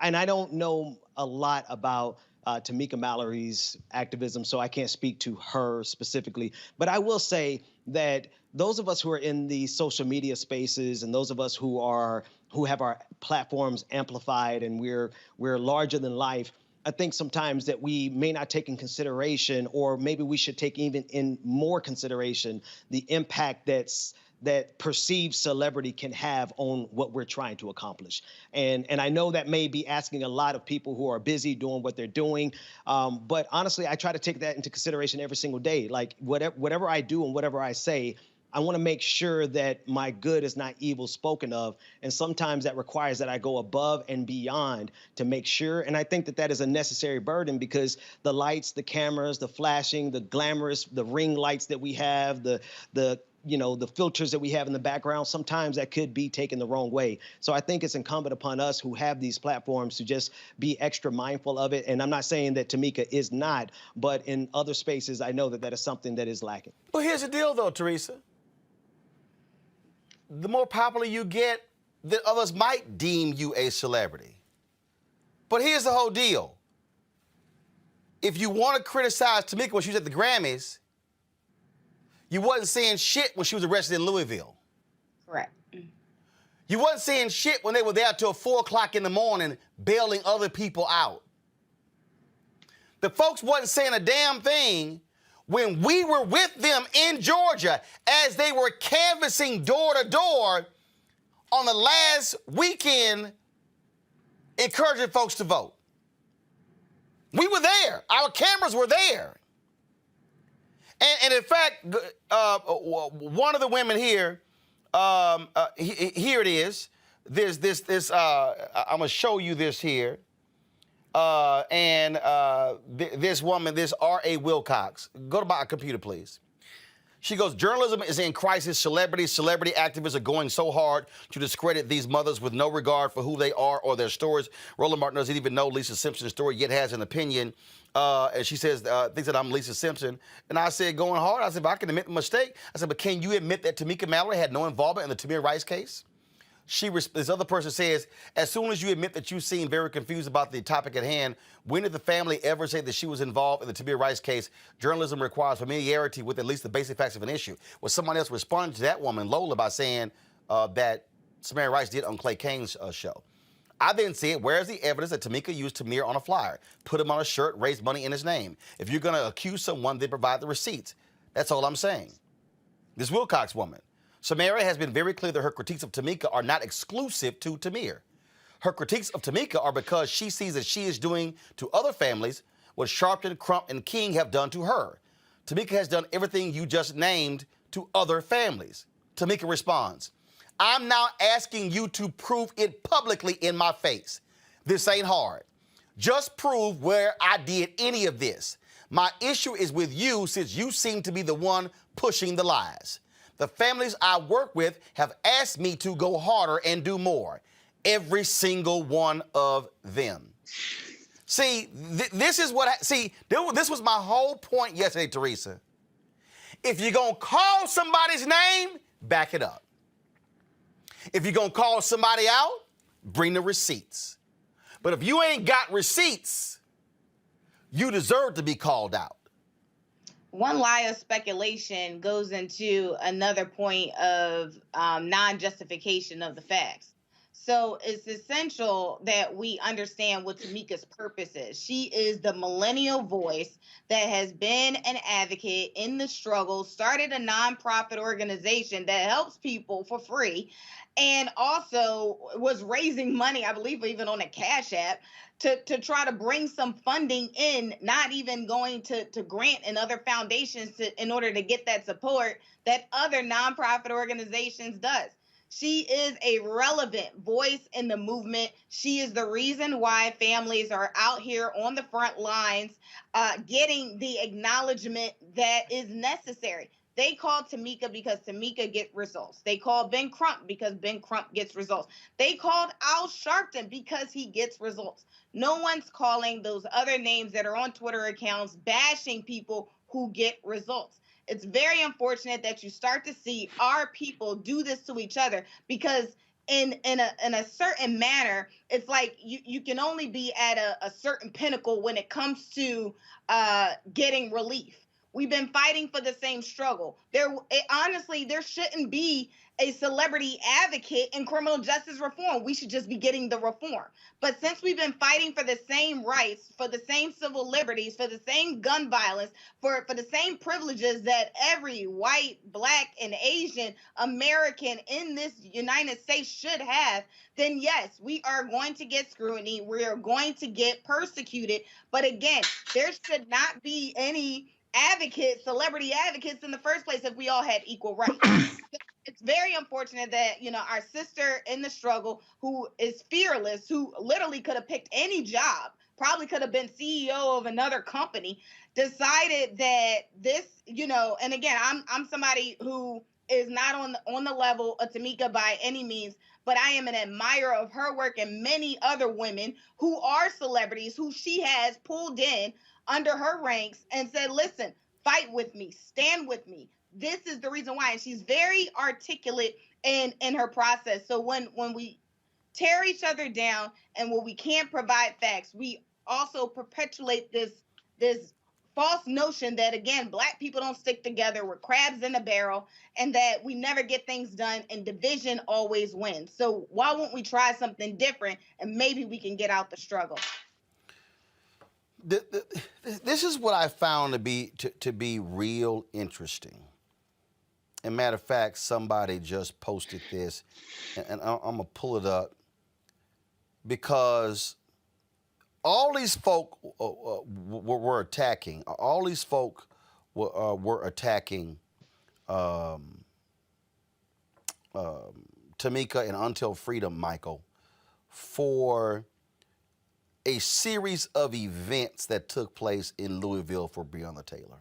I don't know a lot about Tamika Mallory's activism, so I can't speak to her specifically. But I will say that those of us who are in the social media spaces and those of us who have our platforms amplified and we're larger than life, I think sometimes that we may not take in consideration, or maybe we should take even in more consideration, the impact that perceived celebrity can have on what we're trying to accomplish. And I know that may be asking a lot of people who are busy doing what they're doing. But honestly, I try to take that into consideration every single day. Like whatever I do and whatever I say, I want to make sure that my good is not evil spoken of. And sometimes that requires that I go above and beyond to make sure. And I think that that is a necessary burden, because the lights, the cameras, the flashing, the glamorous, the ring lights that we have, the filters that we have in the background, sometimes that could be taken the wrong way. So I think it's incumbent upon us who have these platforms to just be extra mindful of it. And I'm not saying that Tamika is not, but in other spaces, I know that that is something that is lacking. Well, here's the deal, though, Teresa. The more popular you get, that others might deem you a celebrity. But here's the whole deal. If you want to criticize Tamika when she was at the Grammys, you wasn't saying shit when she was arrested in Louisville. Correct. You wasn't saying shit when they were there till 4 o'clock in the morning bailing other people out. The folks wasn't saying a damn thing when we were with them in Georgia as they were canvassing door to door on the last weekend, encouraging folks to vote. We were there. Our cameras were there. And in fact, one of the women here, here it is. There's this. I'm gonna show you this here. This woman, this R.A. Wilcox. Go to my computer, please. She goes, journalism is in crisis. Celebrity activists are going so hard to discredit these mothers with no regard for who they are or their stories. Roland Martin doesn't even know Lisa Simpson's story, yet has an opinion. And she says, thinks that I'm Lisa Simpson. And I said, going hard. I said, but I can admit the mistake. I said, but can you admit that Tamika Mallory had no involvement in the Tamir Rice case? This other person says, as soon as you admit that you seem very confused about the topic at hand, when did the family ever say that she was involved in the Tamir Rice case? Journalism requires familiarity with at least the basic facts of an issue. Well, someone else responded to that woman, Lola, by saying that Tamir Rice did on Clay Kane's show. I then said, where's the evidence that Tamika used Tamir on a flyer, put him on a shirt, raised money in his name? If you're going to accuse someone, then provide the receipts. That's all I'm saying. This Wilcox woman. Samara has been very clear that her critiques of Tamika are not exclusive to Tamir. Her critiques of Tamika are because she sees that she is doing to other families what Sharpton, Crump, and King have done to her. Tamika has done everything you just named to other families. Tamika responds, I'm now asking you to prove it publicly in my face. This ain't hard. Just prove where I did any of this. My issue is with you since you seem to be the one pushing the lies. The families I work with have asked me to go harder and do more. Every single one of them. See, this is what this was my whole point yesterday, Teresa. If you're going to call somebody's name, back it up. If you're going to call somebody out, bring the receipts. But if you ain't got receipts, you deserve to be called out. One lie of speculation goes into another point of non-justification of the facts. So it's essential that we understand what Tamika's purpose is. She is the millennial voice that has been an advocate in the struggle, started a nonprofit organization that helps people for free, and also was raising money, I believe even on a Cash App, to try to bring some funding in, not even going to grant and other foundations in order to get that support that other nonprofit organizations does. She is a relevant voice in the movement. She is the reason why families are out here on the front lines getting the acknowledgement that is necessary. They called Tamika because Tamika gets results. They called Ben Crump because Ben Crump gets results. They called Al Sharpton because he gets results. No one's calling those other names that are on Twitter accounts bashing people who get results. It's very unfortunate that you start to see our people do this to each other because in a certain manner, it's like you can only be at a certain pinnacle when it comes to getting relief. We've been fighting for the same struggle. Honestly, there shouldn't be a celebrity advocate in criminal justice reform. We should just be getting the reform. But since we've been fighting for the same rights, for the same civil liberties, for the same gun violence, for the same privileges that every white, black, and Asian American in this United States should have, then yes, we are going to get scrutiny. We are going to get persecuted. But again, there should not be any celebrity advocates in the first place if we all had equal rights. It's very unfortunate that, our sister in the struggle, who is fearless, who literally could have picked any job, probably could have been CEO of another company, decided that this, and again, I'm somebody who is not on the level of Tamika by any means, but I am an admirer of her work and many other women who are celebrities who she has pulled in under her ranks and said, listen, fight with me, stand with me. This is the reason why. And she's very articulate in her process. So when we tear each other down and when we can't provide facts, we also perpetuate this false notion that, again, Black people don't stick together, we're crabs in a barrel, and that we never get things done and division always wins. So why won't we try something different and maybe we can get out the struggle? This is what I found to be real interesting. And matter of fact, somebody just posted this, and I'm gonna pull it up because all these folk were attacking. All these folk were attacking Tamika and Until Freedom, Michael, for a series of events that took place in Louisville for Breonna Taylor.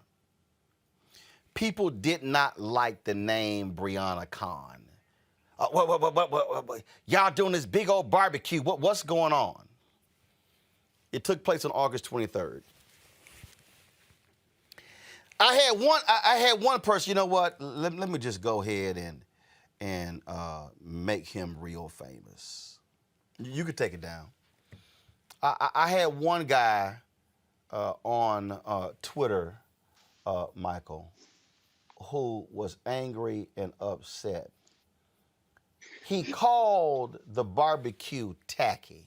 People did not like the name Breonna Khan. What? Y'all doing this big old barbecue. What's going on? It took place on August 23rd. I had one person, you know what? Let me just go ahead and make him real famous. You could take it down. I had one guy on Twitter, Michael, who was angry and upset. He called the barbecue tacky.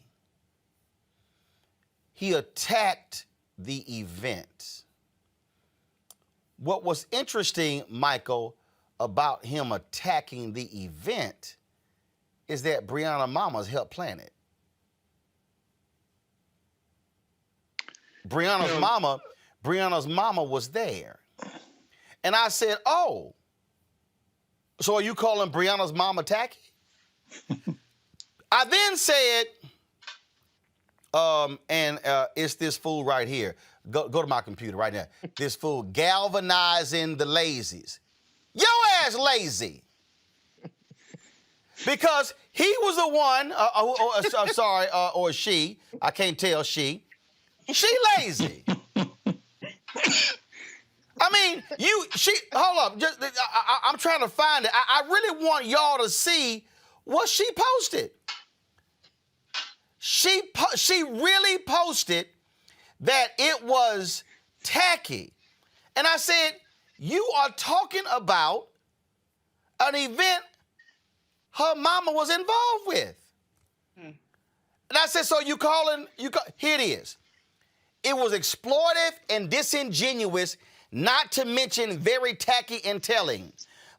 He attacked the event. What was interesting, Michael, about him attacking the event is that Breonna Mama's helped plan it. Breonna's mama was there. And I said, oh, so are you calling Breonna's mama tacky? I then said, it's this fool right here. Go to my computer right now. This fool galvanizing the lazies. Your ass lazy. Because he was the one, or she, I can't tell she lazy. I mean, hold up. I'm trying to find it. I really want y'all to see what she posted. She really posted that it was tacky. And I said, you are talking about an event her mama was involved with. And I said, so here it is. It was exploitive and disingenuous, not to mention very tacky and telling.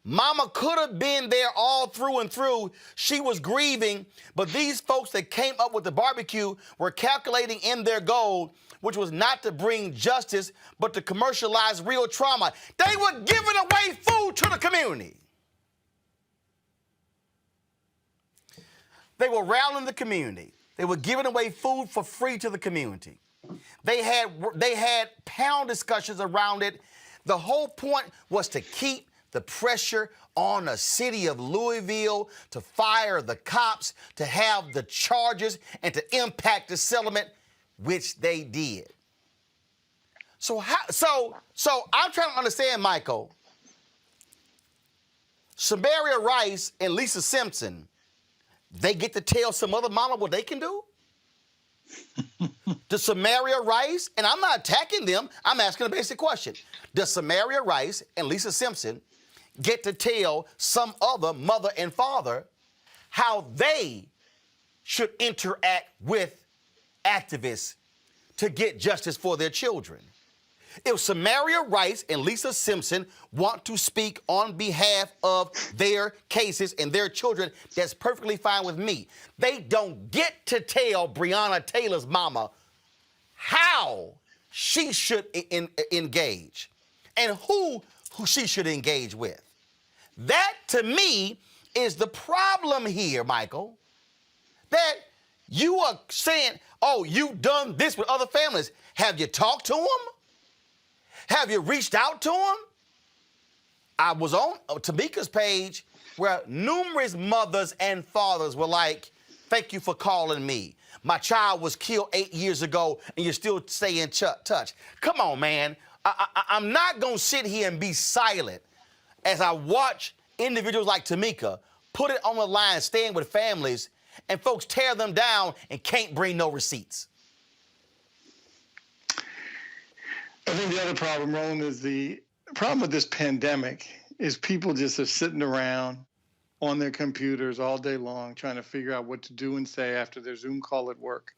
Mama could have been there all through and through. She was grieving, but these folks that came up with the barbecue were calculating in their goal, which was not to bring justice, but to commercialize real trauma. They were giving away food to the community. They were rallying the community. They were giving away food for free to the community. They had panel discussions around it. The whole point was to keep the pressure on the city of Louisville to fire the cops, to have the charges, and to impact the settlement, which they did. So I'm trying to understand, Michael. Samaria Rice and Lisa Simpson, they get to tell some other mama what they can do? Does Samaria Rice, and I'm not attacking them, I'm asking a basic question. Does Samaria Rice and Lisa Simpson get to tell some other mother and father how they should interact with activists to get justice for their children? If Samaria Rice and Lisa Simpson want to speak on behalf of their cases and their children, that's perfectly fine with me. They don't get to tell Breonna Taylor's mama how she should engage and who she should engage with. That, to me, is the problem here, Michael. That you are saying, oh, you've done this with other families. Have you talked to them? Have you reached out to them? I was on Tamika's page where numerous mothers and fathers were like, thank you for calling me. My child was killed 8 years ago and you're still staying in touch. Come on, man. I'm not going to sit here and be silent as I watch individuals like Tamika put it on the line, stand with families, and folks tear them down and can't bring no receipts? I think the other problem, Roland, is the problem with this pandemic is people just are sitting around on their computers all day long trying to figure out what to do and say after their Zoom call at work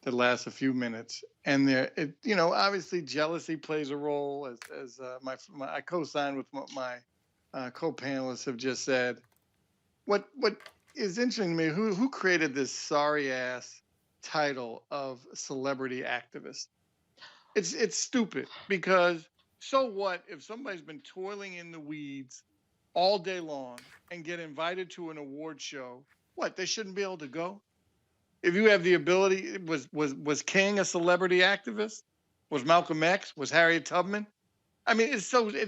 that lasts a few minutes. And obviously jealousy plays a role, as I co-signed with what my co-panelists have just said. What is interesting to me, who created this sorry-ass title of celebrity activist? It's stupid, because so what if somebody's been toiling in the weeds all day long and get invited to an award show? What, they shouldn't be able to go? If you have the ability, was King a celebrity activist? Was Malcolm X? Was Harriet Tubman? I mean, it's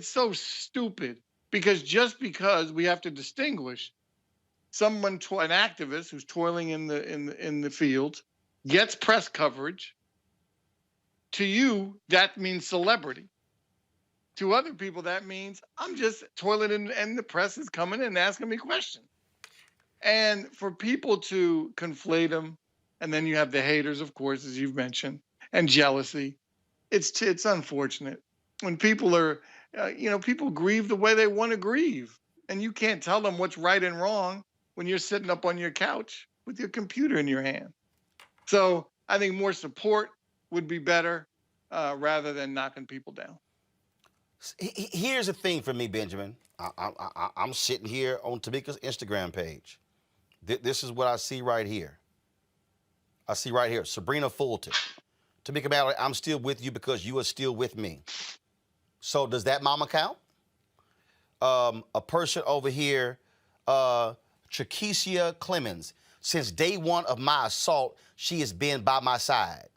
so stupid, because just because we have to distinguish someone, an activist who's toiling in the fields, gets press coverage. To you, that means celebrity. To other people, that means I'm just toiling and the press is coming and asking me questions. And for people to conflate them, and then you have the haters, of course, as you've mentioned, and jealousy. It's unfortunate when people are, people grieve the way they want to grieve, and you can't tell them what's right and wrong when you're sitting up on your couch with your computer in your hand. So I think more support would be better rather than knocking people down. Here's the thing for me, Benjamin. I'm sitting here on Tamika's Instagram page. This is what I see right here. Sabrina Fulton. Tamika Mallory, I'm still with you because you are still with me. So does that mama count? A person over here, Trakesia Clemens. Since day one of my assault, she has been by my side.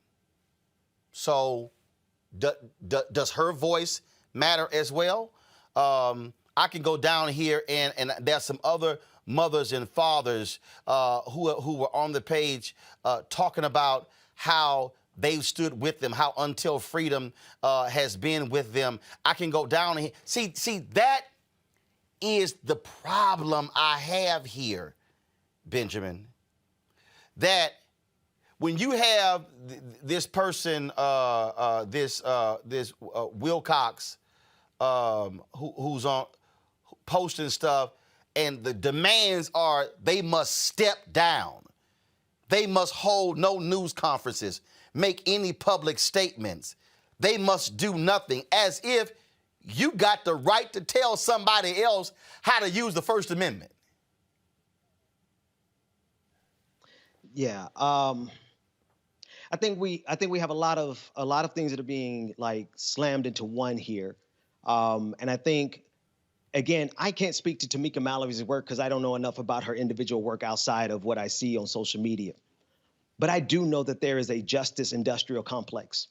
So does her voice matter as well? I can go down here and there's some other mothers and fathers who were on the page talking about how they've stood with them, how Until Freedom has been with them. I can go down here. See, that is the problem I have here, Benjamin. That when you have this person, this Wilcox, who's on posting stuff, and the demands are they must step down. They must hold no news conferences, make any public statements. They must do nothing, as if you got the right to tell somebody else how to use the First Amendment. Yeah, I think we have a lot of things that are being like slammed into one here, and I think, again, I can't speak to Tamika Mallory's work because I don't know enough about her individual work outside of what I see on social media. But I do know that there is a justice industrial complex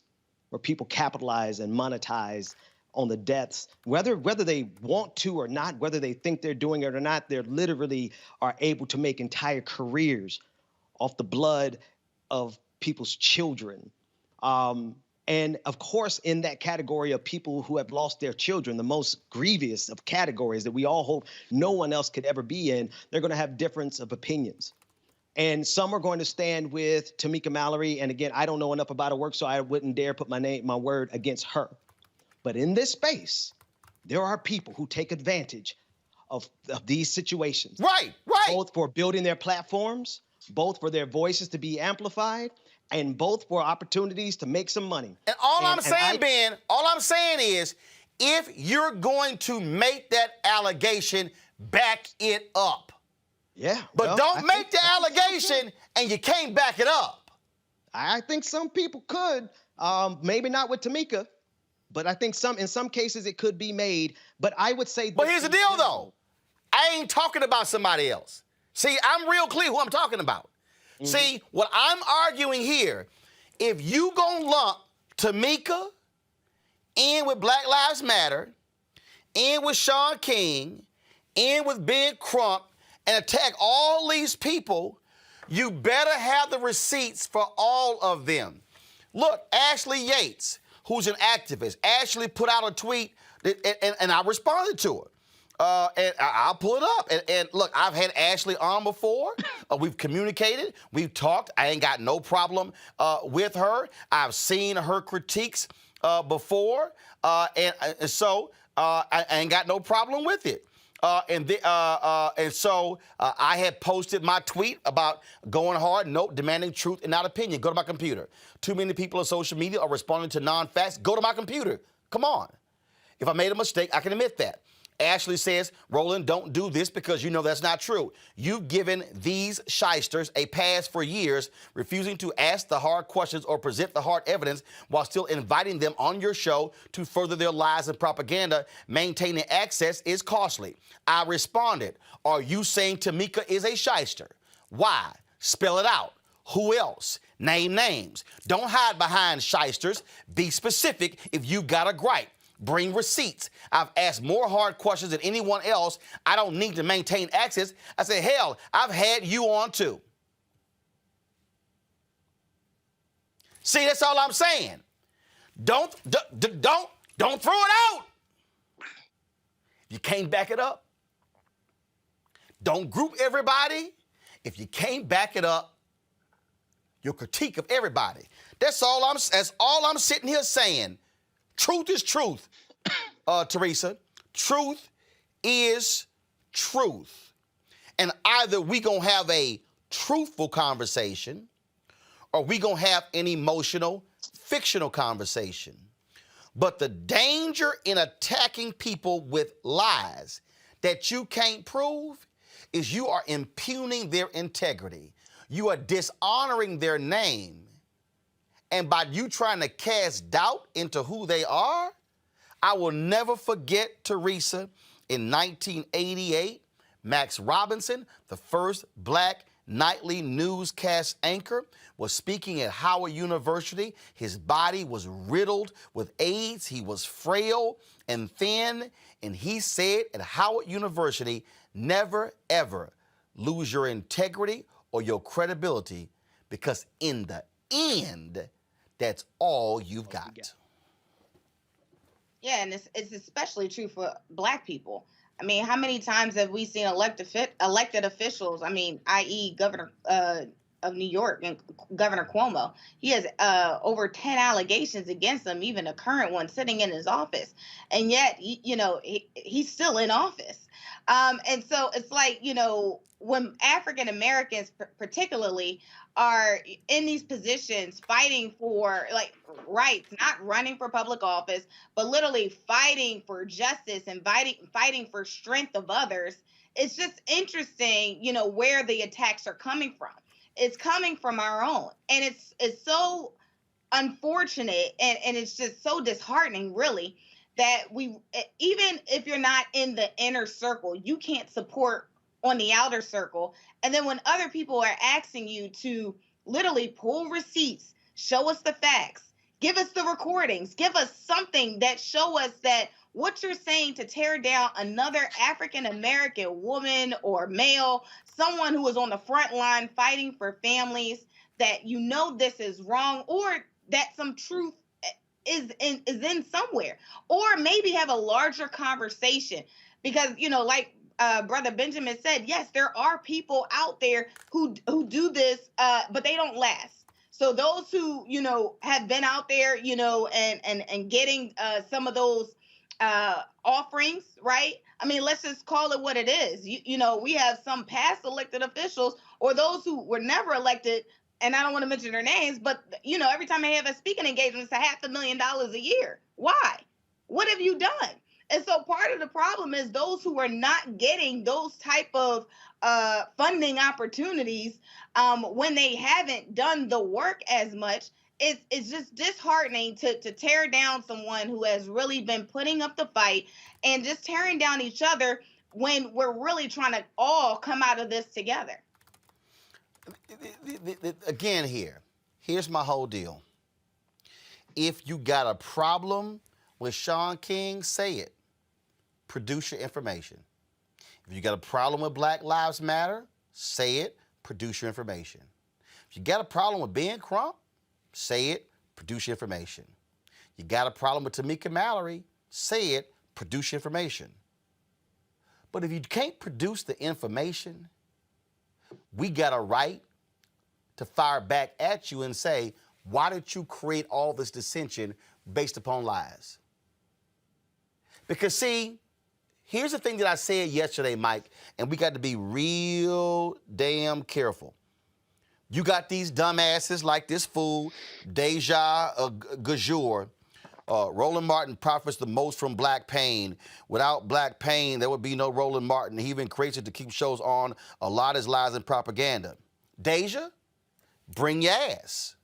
where people capitalize and monetize on the deaths, whether they want to or not, whether they think they're doing it or not. They literally are able to make entire careers off the blood of people's children. And of course, in that category of people who have lost their children, the most grievous of categories that we all hope no one else could ever be in, they're going to have difference of opinions. And some are going to stand with Tamika Mallory. And again, I don't know enough about her work, so I wouldn't dare put my word against her. But in this space, there are people who take advantage of these situations. Right. Both for building their platforms, both for their voices to be amplified, and both for opportunities to make some money. And all I'm saying is, if you're going to make that allegation, back it up. Yeah. But don't make the allegation and you can't back it up. I think some people could, maybe not with Tamika, but I think in some cases it could be made. But I would say. But here's the deal, though. I ain't talking about somebody else. See, I'm real clear who I'm talking about. Mm-hmm. See, what I'm arguing here, if you gonna lump Tamika in with Black Lives Matter, in with Shaun King, in with Big Crump, and attack all these people, you better have the receipts for all of them. Look, Ashley Yates, who's an activist, Ashley put out a tweet, and I responded to her. And I'll pull it up. And look, I've had Ashley on before. We've communicated. We've talked. I ain't got no problem with her. I've seen her critiques before. And so I ain't got no problem with it. And so I had posted my tweet about going hard, nope, demanding truth and not opinion. Go to my computer. Too many people on social media are responding to non-facts. Go to my computer. Come on. If I made a mistake, I can admit that. Ashley says, Roland, don't do this because you know that's not true. You've given these shysters a pass for years, refusing to ask the hard questions or present the hard evidence while still inviting them on your show to further their lies and propaganda. Maintaining access is costly. I responded, are you saying Tamika is a shyster? Why? Spell it out. Who else? Name names. Don't hide behind shysters. Be specific if you got a gripe. Bring receipts. I've asked more hard questions than anyone else. I don't need to maintain access. I said, hell, I've had you on too. See, that's all I'm saying. Don't throw it out. You can't back it up. Don't group everybody. If you can't back it up, your critique of everybody. That's all I'm sitting here saying. Truth is truth, Teresa. Truth is truth. And either we gonna have a truthful conversation or we gonna have an emotional, fictional conversation. But the danger in attacking people with lies that you can't prove is you are impugning their integrity. You are dishonoring their name. And by you trying to cast doubt into who they are, I will never forget, Teresa, in 1988, Max Robinson, the first black nightly newscast anchor, was speaking at Howard University. His body was riddled with AIDS. He was frail and thin. And he said at Howard University, never, ever lose your integrity or your credibility, because in the end, that's all you've got. Yeah, and it's especially true for black people. I mean, how many times have we seen elected officials, I mean, i.e. Governor of New York and Governor Cuomo, he has over 10 allegations against him, even a current one sitting in his office. And yet, he's still in office. And so it's like, when African Americans particularly are in these positions fighting for like rights, not running for public office, but literally fighting for justice and fighting for strength of others, it's just interesting, where the attacks are coming from. It's coming from our own. And it's so unfortunate and it's just so disheartening, really, that even if you're not in the inner circle, you can't support on the outer circle. And then when other people are asking you to literally pull receipts, show us the facts, give us the recordings, give us something that show us that what you're saying to tear down another African American woman or male, someone who is on the front line fighting for families, that this is wrong, or that some truth is in somewhere, or maybe have a larger conversation. Because like Brother Benjamin said, yes, there are people out there who do this, but they don't last. So those who have been out there, and getting some of those offerings, right? I mean, let's just call it what it is. We have some past elected officials or those who were never elected, and I don't want to mention their names, but every time they have a speaking engagement, it's $500,000 a year. Why? What have you done? And so part of the problem is those who are not getting those type of funding opportunities when they haven't done the work as much. It's just disheartening to tear down someone who has really been putting up the fight and just tearing down each other when we're really trying to all come out of this together. Again, here's my whole deal. If you got a problem with Shaun King, say it. Produce your information. If you got a problem with Black Lives Matter, say it. Produce your information. If you got a problem with Ben Crump, say it. Produce your information. You got a problem with Tamika Mallory, say it. Produce your information. But if you can't produce the information, we got a right to fire back at you and say, why did you create all this dissension based upon lies? Because, see, here's the thing that I said yesterday, Mike, and we got to be real damn careful. You got these dumbasses like this fool, Deja Gajour. Roland Martin profits the most from black pain. Without black pain, there would be no Roland Martin. He even creates it to keep shows on. A lot is lies and propaganda. Deja, bring your ass.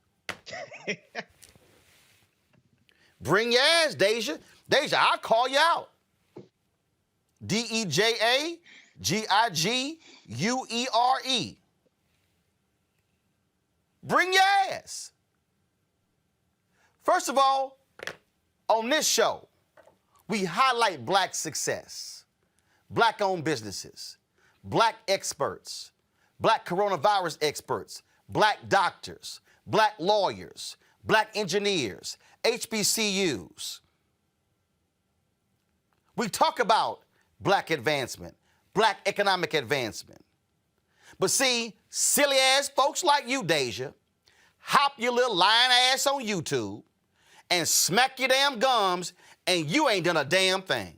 Bring your ass, Deja. Deja, I'll call you out. Dejagigeure. Bring your ass. First of all, on this show, we highlight black success, black-owned businesses, black experts, black coronavirus experts, black doctors, black lawyers, black engineers, HBCUs. We talk about black advancement, black economic advancement. But see, silly-ass folks like you, Deja, hop your little lying ass on YouTube and smack your damn gums, and you ain't done a damn thing.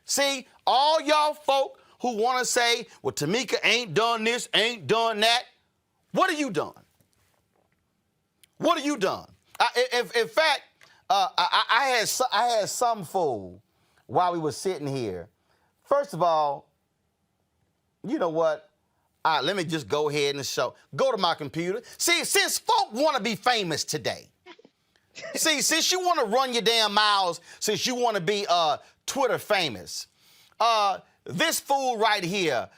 See, all y'all folk who want to say, well, Tamika ain't done this, ain't done that, what have you done? What have you done? In fact, I had some fool while we were sitting here. First of all, you know what? All right, let me just go ahead and go to my computer. See, since folk want to be famous today, see, since you want to run your damn mouths, since you want to be Twitter famous, this fool right here,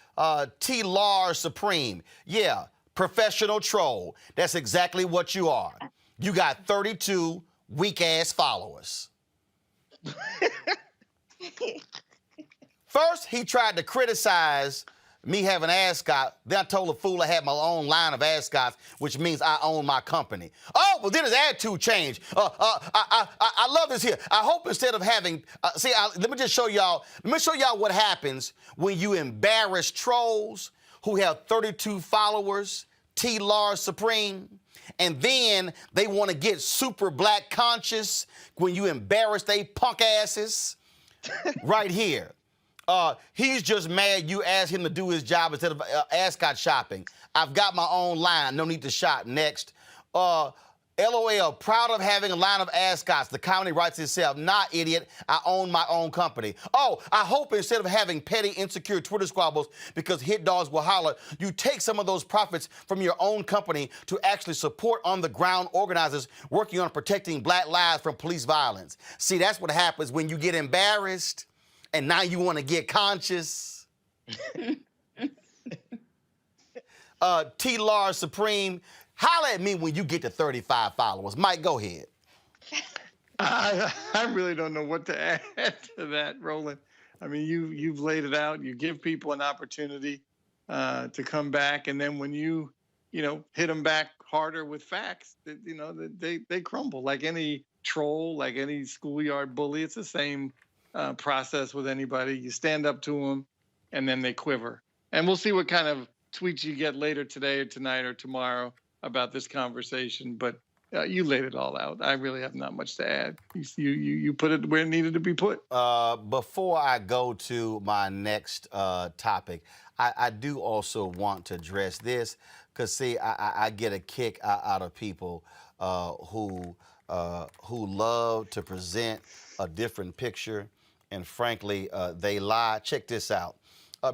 T. Lars Supreme, yeah, professional troll. That's exactly what you are. You got 32 weak-ass followers. First, he tried to criticize me having ascots. Then I told the fool I had my own line of ascots, which means I own my company. Oh, well, then his attitude changed. I love this here. I hope instead of having, let me just show y'all. Let me show y'all what happens when you embarrass trolls who have 32 followers, T. Lars Supreme, and then they want to get super black conscious when you embarrass they punk asses. Right here. He's just mad you asked him to do his job instead of ascot shopping. I've got my own line. No need to shop. Next. LOL, proud of having a line of ascots. The comedy writes itself. Not idiot. I own my own company. Oh, I hope instead of having petty, insecure Twitter squabbles because hit dogs will holler, you take some of those profits from your own company to actually support on the ground organizers working on protecting black lives from police violence. See, that's what happens when you get embarrassed and now you want to get conscious. T. Lars Supreme, holler at me when you get to 35 followers. Mike, go ahead. I really don't know what to add to that, Roland. I mean, you've laid it out. You give people an opportunity to come back, and then when you hit them back harder with facts, they crumble like any troll, like any schoolyard bully. It's the same process with anybody. You stand up to them, and then they quiver. And we'll see what kind of tweets you get later today or tonight or tomorrow about this conversation, but you laid it all out. I really have not much to add. You put it where it needed to be put. Before I go to my next topic, I do also want to address this because, see, I get a kick out of people who love to present a different picture, and frankly, they lie. Check this out.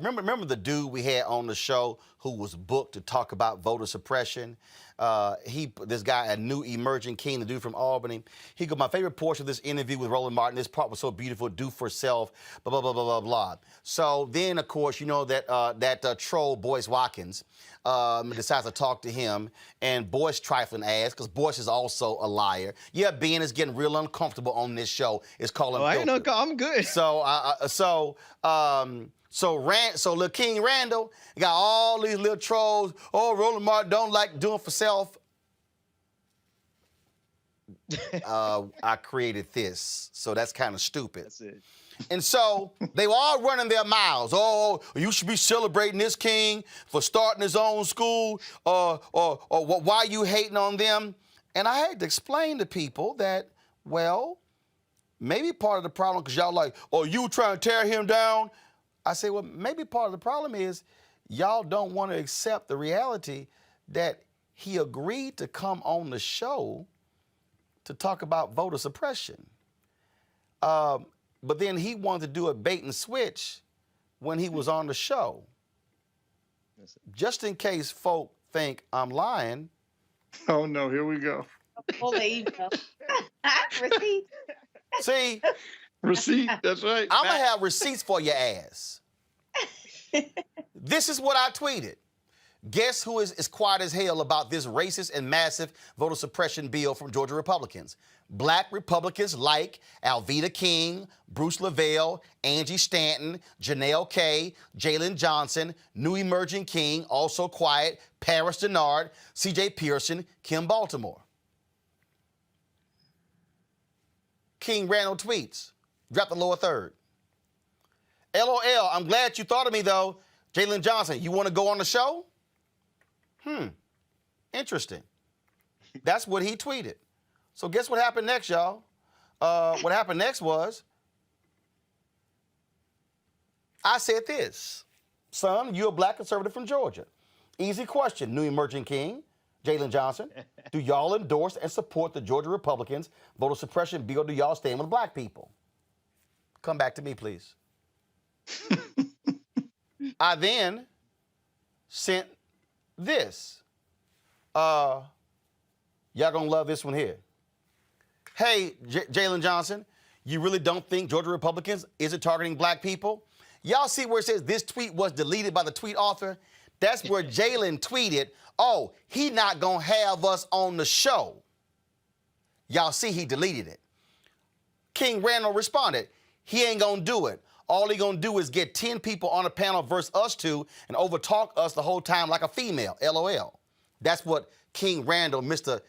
Remember the dude we had on the show who was booked to talk about voter suppression? This guy, a new emerging king, the dude from Albany. He goes, my favorite portion of this interview with Roland Martin, this part was so beautiful, do for self, blah, blah, blah, blah, blah, blah. So then, of course, you know that troll, Boyce Watkins, decides to talk to him, and Boyce trifling ass, because Boyce is also a liar. Yeah, Ben is getting real uncomfortable on this show. It's calling I'm good. So little King Randall got all these little trolls. Oh, Roland Martin don't like doing for self. I created this, so that's kind of stupid. That's it. And so they were all running their mouths. Oh, you should be celebrating this king for starting his own school, or why you hating on them? And I had to explain to people that, well, maybe part of the problem, because y'all like, oh, you trying to tear him down? I say, well, maybe part of the problem is y'all don't want to accept the reality that he agreed to come on the show to talk about voter suppression. But then he wanted to do a bait and switch when he was on the show. Just in case folk think I'm lying. Oh, no, here we go. Oh, there you go. Receipt. See? Receipt, that's right. I'm going to have receipts for your ass. This is what I tweeted. Guess who is quiet as hell about this racist and massive voter suppression bill from Georgia Republicans? Black Republicans like Alveda King, Bruce Lavelle, Angie Stanton, Janelle Kay, Jalen Johnson, New Emerging King, also quiet, Paris Denard, C.J. Pearson, Kim Baltimore. King Randall tweets, drop the lower third. LOL, I'm glad you thought of me, though. Jalen Johnson, you want to go on the show? Interesting. That's what he tweeted. So guess what happened next, y'all? What happened next was, I said this. Son, you're a black conservative from Georgia. Easy question, New Emerging King, Jalen Johnson. Do y'all endorse and support the Georgia Republicans' voter suppression bill? Do y'all stand with black people? Come back to me, please. I then sent this. Y'all gonna love this one here. Hey, Jalen Johnson, you really don't think Georgia Republicans isn't targeting black people? Y'all see where it says this tweet was deleted by the tweet author? That's where Jalen tweeted, oh, he not gonna have us on the show. Y'all see he deleted it. King Randall responded, he ain't gonna do it. All he gonna do is get 10 people on a panel versus us two and overtalk us the whole time like a female, LOL. That's what King Randall, Mr.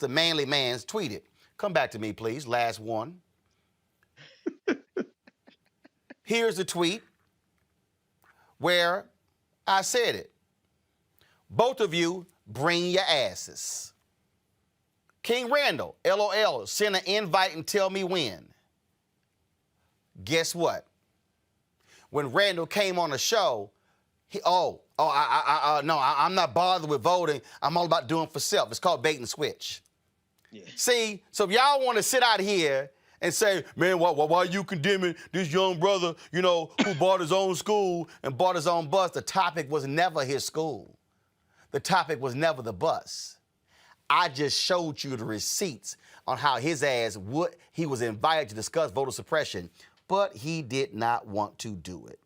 Manly Mans, tweeted. Come back to me, please. Last one. Here's the tweet where I said it. Both of you bring your asses. King Randall, LOL, send an invite and tell me when. Guess what? When Randall came on the show, I'm not bothered with voting. I'm all about doing for self. It's called bait and switch. Yeah. See, so if y'all want to sit out here and say, man, why are you condemning this young brother, who bought his own school and bought his own bus? The topic was never his school. The topic was never the bus. I just showed you the receipts on how his ass he was invited to discuss voter suppression, but he did not want to do it.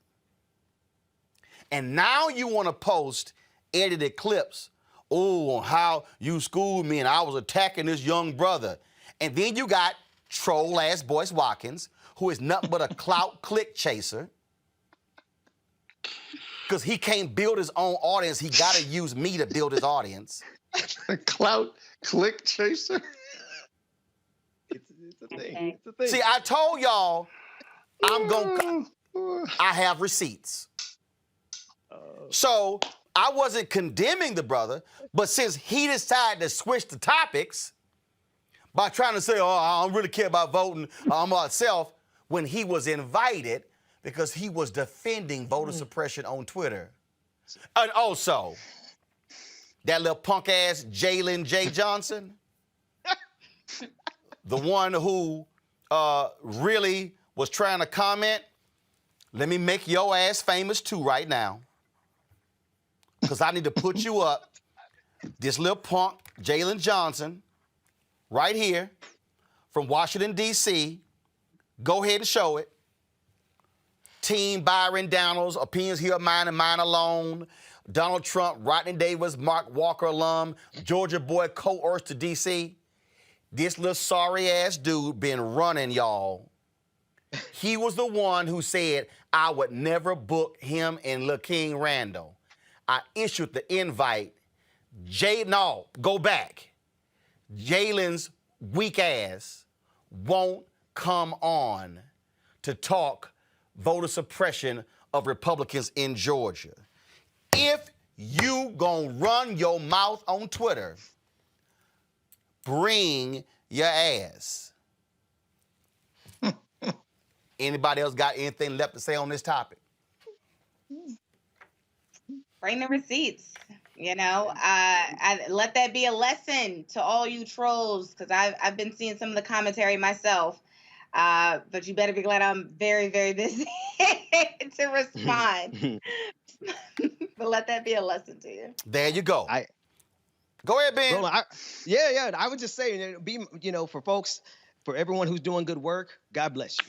And now you want to post edited clips, on how you schooled me and I was attacking this young brother. And then you got troll-ass Boyce Watkins, who is nothing but a clout click chaser. Because he can't build his own audience. He got to use me to build his audience. A clout click chaser? It's a thing. It's a thing. See, I told y'all I have receipts. So I wasn't condemning the brother, but since he decided to switch the topics by trying to say, I don't really care about voting, I'm about self, when he was invited because he was defending voter suppression on Twitter. And also, that little punk-ass Jalen J. Johnson, the one who really was trying to comment, let me make your ass famous too right now. Because I need to put you up. This little punk, Jalen Johnson, right here from Washington, D.C. Go ahead and show it. Team Byron Downs, opinions here, mine and mine alone. Donald Trump, Rodney Davis, Mark Walker alum, Georgia boy coerced to D.C. This little sorry-ass dude been running, y'all. He was the one who said I would never book him and Lil King Randall. I issued the invite. Go back. Jalen's weak ass won't come on to talk voter suppression of Republicans in Georgia. If you gonna run your mouth on Twitter, bring your ass. Anybody else got anything left to say on this topic? Bring the receipts. You know, I let that be a lesson to all you trolls, because I've been seeing some of the commentary myself. But you better be glad I'm very, very busy to respond. But let that be a lesson to you. There you go. Go ahead, Ben. Roland, I would just say, for folks, for everyone who's doing good work, God bless you.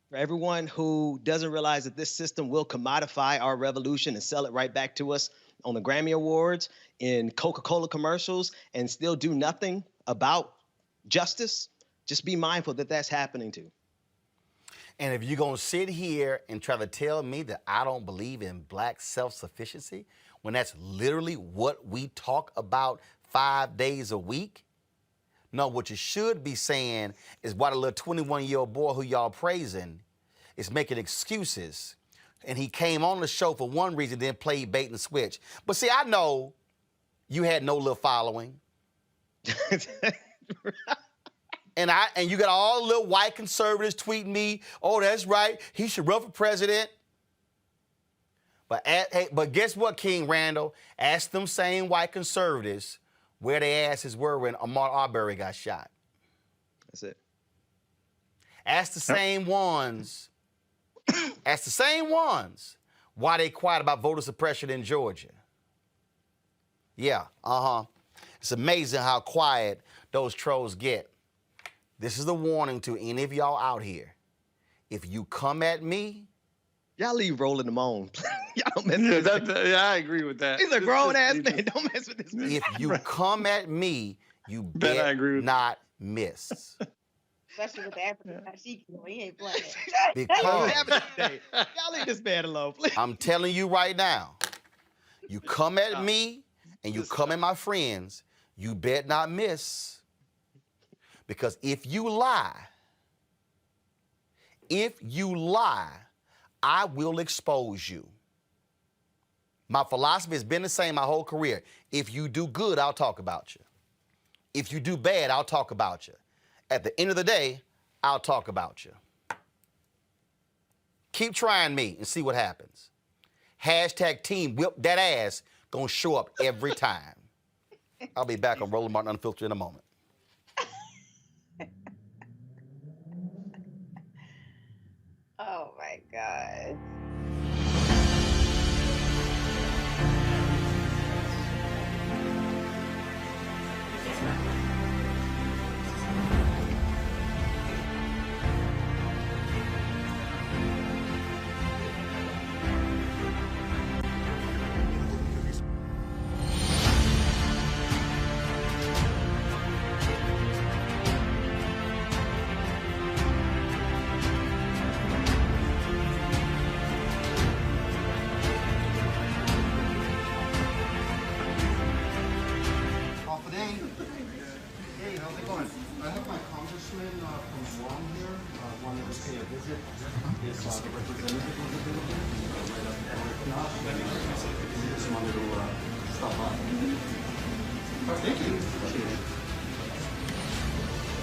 For everyone who doesn't realize that this system will commodify our revolution and sell it right back to us on the Grammy Awards, in Coca-Cola commercials, and still do nothing about justice, just be mindful that that's happening too. And if you're going to sit here and try to tell me that I don't believe in black self-sufficiency, when that's literally what we talk about 5 days a week, no, what you should be saying is why the little 21-year-old boy who y'all praising is making excuses. And he came on the show for one reason, then played bait and switch. But see, I know you had no little following. And you got all the little white conservatives tweeting me, oh, that's right, he should run for president. But guess what, King Randall? Ask them same white conservatives where their asses were when Ahmaud Arbery got shot. That's it. Ask the same ones. Ask the same ones why they quiet about voter suppression in Georgia. Yeah, It's amazing how quiet those trolls get. This is a warning to any of y'all out here. If you come at me, y'all leave Roland alone. Y'all don't mess with this. Yeah, I agree with that. He's a grown-ass man. Don't mess with this man. If you come at me, you better not miss. Especially with the African Ashiki, he ain't playing. Because y'all leave this man alone, please. I'm telling you right now, you come at me and you come at my friends, you better not miss. Because if you lie, I will expose you. My philosophy has been the same my whole career. If you do good, I'll talk about you. If you do bad, I'll talk about you. At the end of the day, I'll talk about you. Keep trying me and see what happens. Hashtag team whip that ass gonna show up every time. I'll be back on Roland Martin Unfiltered in a moment. Oh my God.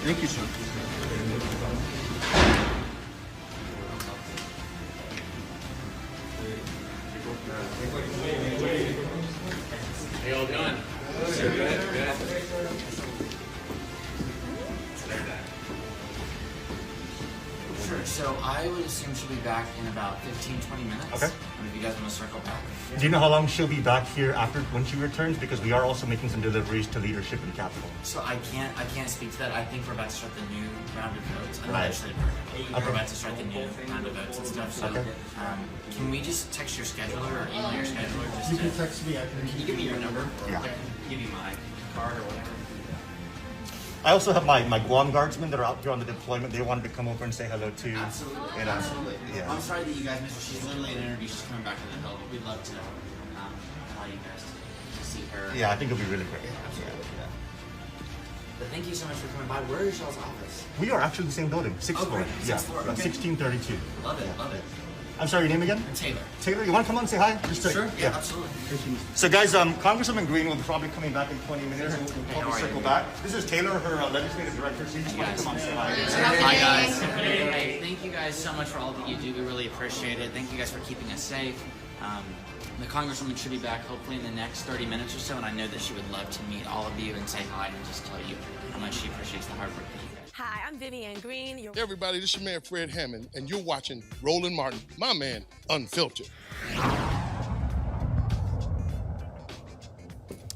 Thank you, sir. How y'all doing? Good. Sure, so I would assume she'll be back in about 15-20 minutes. Okay. And if you guys want to circle back. Do you know how long she'll be back here after when she returns? Because we are also making some deliveries to leadership in Capitol. So I can't speak to that. I think we're about to start the new round of votes. I'm Right. not actually we're about to start the new round of votes and stuff. So can we just text your scheduler or email your scheduler? Just You can text me. Can you give me your number? Yeah. I can give you my card or whatever. I also have my Guam guardsmen that are out here on the deployment. They wanted to come over and say hello too. Absolutely. Absolutely. Yeah. I'm sorry that you guys missed her. She's literally in an interview. She's coming back to the Hill. We'd love to allow you guys to see her. Yeah, I think it'll be really great. Absolutely. But thank you so much for coming by. Where is y'all's office? We are actually in the same building, sixth floor. Great. Yeah, Sixth floor. Okay. 1632. Love it, love it. I'm sorry, your name again? I'm Taylor. Taylor, you want to come on and say hi? Sure, yeah, absolutely. So guys, Congresswoman Green will be probably coming back in 20 minutes. We'll probably circle back. This is Taylor, her legislative director. She just wanted to come on and say hi. Hi guys. Hey, thank you guys so much for all that you do. We really appreciate it. Thank you guys for keeping us safe. The Congresswoman should be back hopefully in the next 30 minutes or so, and I know that she would love to meet all of you and say hi and just tell you how much she appreciates the hard work that you guys. Hi, I'm Vivian Green. Hey everybody, this is your man Fred Hammond, and you're watching Roland Martin, my man, Unfiltered.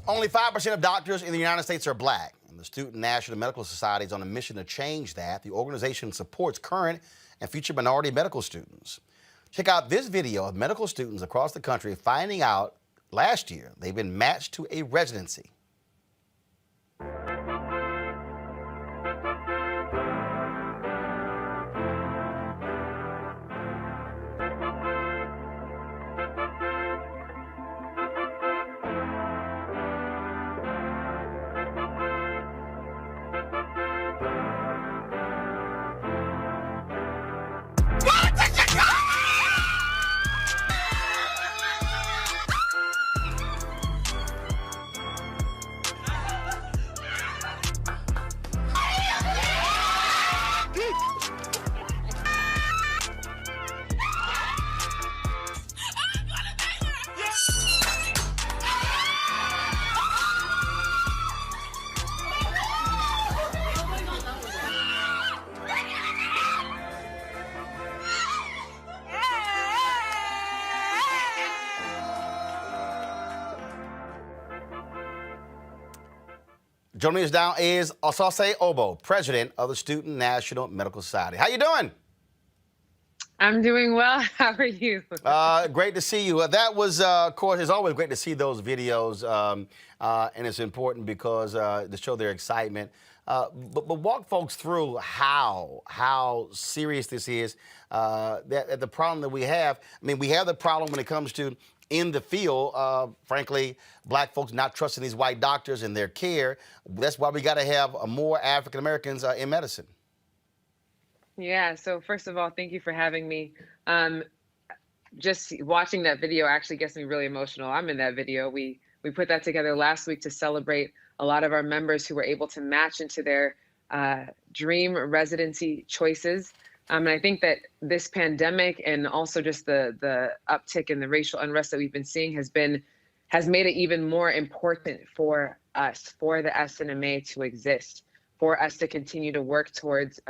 Only 5% of doctors in the United States are black, and the Student National Medical Society is on a mission to change that. The organization supports current and future minority medical students. Check out this video of medical students across the country finding out last year they've been matched to a residency. Joining us now is Osase Obo, president of the Student National Medical Society. How you doing? I'm doing well. How are you? Great to see you. That was, of course, it's always great to see those videos, and it's important because to show their excitement. But walk folks through how serious this is. That the problem that we have. I mean, we have the problem when it comes to in the field, frankly, black folks not trusting these white doctors and their care. That's why we got to have more African Americans in medicine. Yeah. So first of all, thank you for having me. Just watching that video actually gets me really emotional. I'm in that video. We put that together last week to celebrate a lot of our members who were able to match into their dream residency choices. And I think that this pandemic and also just the uptick in the racial unrest that we've been seeing has made it even more important for us, for the SNMA to exist, for us to continue to work towards,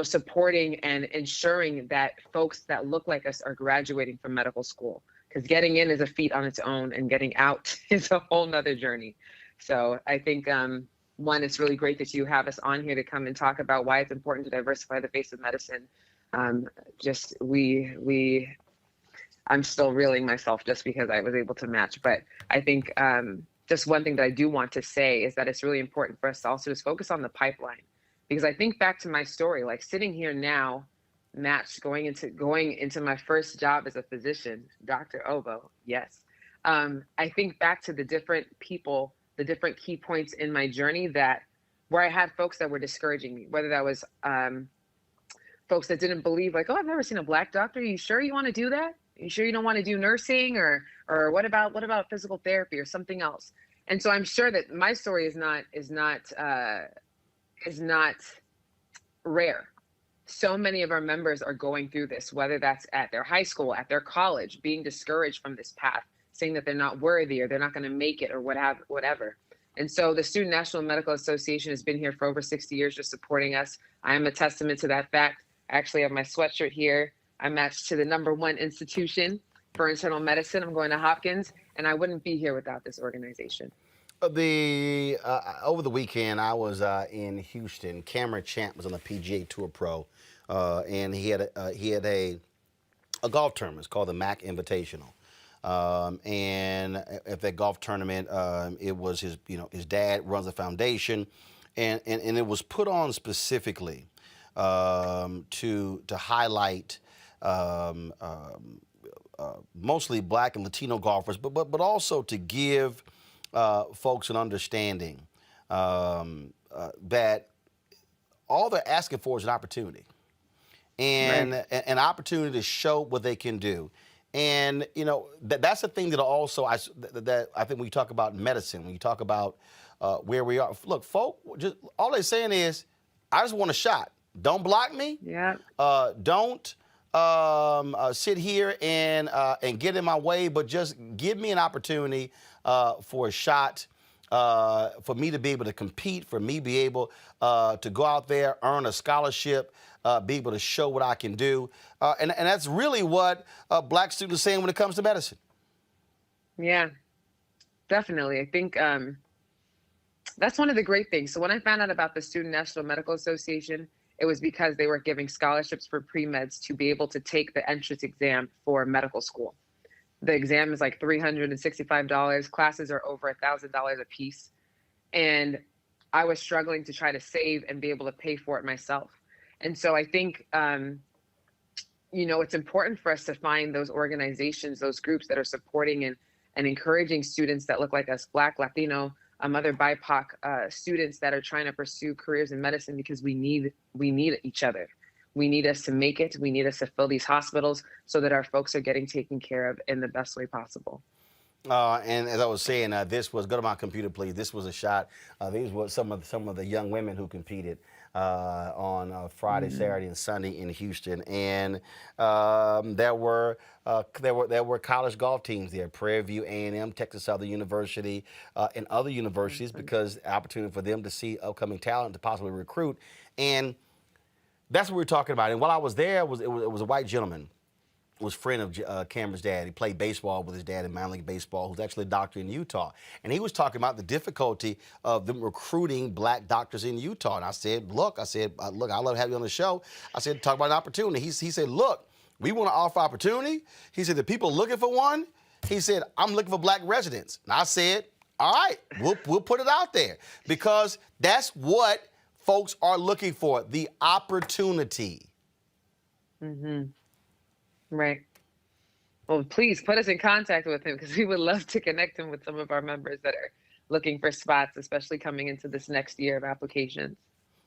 supporting and ensuring that folks that look like us are graduating from medical school. Because getting in is a feat on its own, and getting out is a whole nother journey. So I think one, it's really great that you have us on here to come and talk about why it's important to diversify the face of medicine. I'm still reeling myself just because I was able to match. But I think just one thing that I do want to say is that it's really important for us to also just focus on the pipeline. Because I think back to my story, like sitting here now, matched, going into my first job as a physician, Dr. Obo, yes. I think back to the different people, the different key points in my journey where I had folks that were discouraging me, whether that was folks that didn't believe, like, oh, I've never seen a black doctor. Are you sure you want to do that? Are you sure you don't want to do nursing, or what about physical therapy or something else? And so I'm sure that my story is not rare. So many of our members are going through this, whether that's at their high school, at their college, being discouraged from this path, saying that they're not worthy or they're not going to make it or whatever. And so the Student National Medical Association has been here for over 60 years, just supporting us. I am a testament to that fact. I actually have my sweatshirt here. I'm matched to the #1 institution for internal medicine. I'm going to Hopkins, and I wouldn't be here without this organization. Over the weekend, I was in Houston. Cameron Champ was on the PGA Tour Pro, and he had a golf tournament. It's called the MAC Invitational. And at that golf tournament, it was his dad runs a foundation, and it was put on specifically to highlight mostly black and Latino golfers, but also to give folks an understanding that all they're asking for is an opportunity, and an opportunity to show what they can do. And that's the thing that also that I think when you talk about medicine, when you talk about where we are, look, folk, just all they're saying is, I just want a shot. Don't block me. Yeah. Don't sit here and get in my way, but just give me an opportunity for a shot, for me to be able to compete, for me to be able to go out there, earn a scholarship, be able to show what I can do. And that's really what black students are saying when it comes to medicine. Yeah, definitely. I think that's one of the great things. So when I found out about the Student National Medical Association, it was because they were giving scholarships for pre-meds to be able to take the entrance exam for medical school. The exam is like $365. Classes are over $1,000 a piece. And I was struggling to try to save and be able to pay for it myself. And so I think, it's important for us to find those organizations, those groups that are supporting and encouraging students that look like us, Black, Latino, other BIPOC students that are trying to pursue careers in medicine, because we need each other. We need us to make it. We need us to fill these hospitals so that our folks are getting taken care of in the best way possible. And as I was saying, this was, go to my computer, please. This was a shot. These were some of the young women who competed on Friday, Saturday, and Sunday in Houston, and there were college golf teams there: Prairie View A&M, Texas Southern University, and other universities, because opportunity for them to see upcoming talent to possibly recruit, and that's what we're talking about. And while I was there, it was a white gentleman. Was a friend of Cameron's dad. He played baseball with his dad in minor league baseball, who's actually a doctor in Utah. And he was talking about the difficulty of them recruiting black doctors in Utah. And I said, look, I love to have you on the show. I said, talk about an opportunity. He said, look, we want to offer opportunity. He said, the people looking for one. He said, I'm looking for black residents. And I said, all right, we'll put it out there, because that's what folks are looking for, the opportunity. Mm-hmm. Right. Well, please put us in contact with him, because we would love to connect him with some of our members that are looking for spots, especially coming into this next year of applications.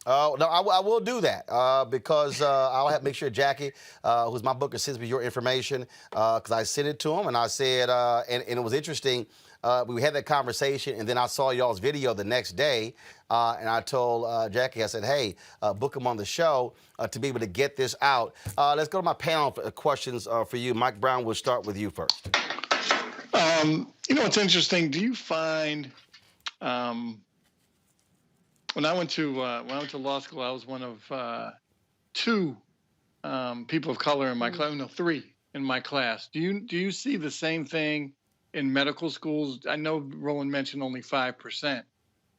No, I will do that because I'll have make sure Jackie, who's my booker, sends me your information, because I sent it to him, and I said, and it was interesting. We had that conversation, and then I saw y'all's video the next day, and I told Jackie, I said, hey, book him on the show to be able to get this out. Let's go to my panel for questions for you. Mike Brown, we'll start with you first. It's interesting. Do you find when I went to law school, I was one of two people of color in my class. No, three in my class. Do you see the same thing in medical schools? I know Roland mentioned only 5%,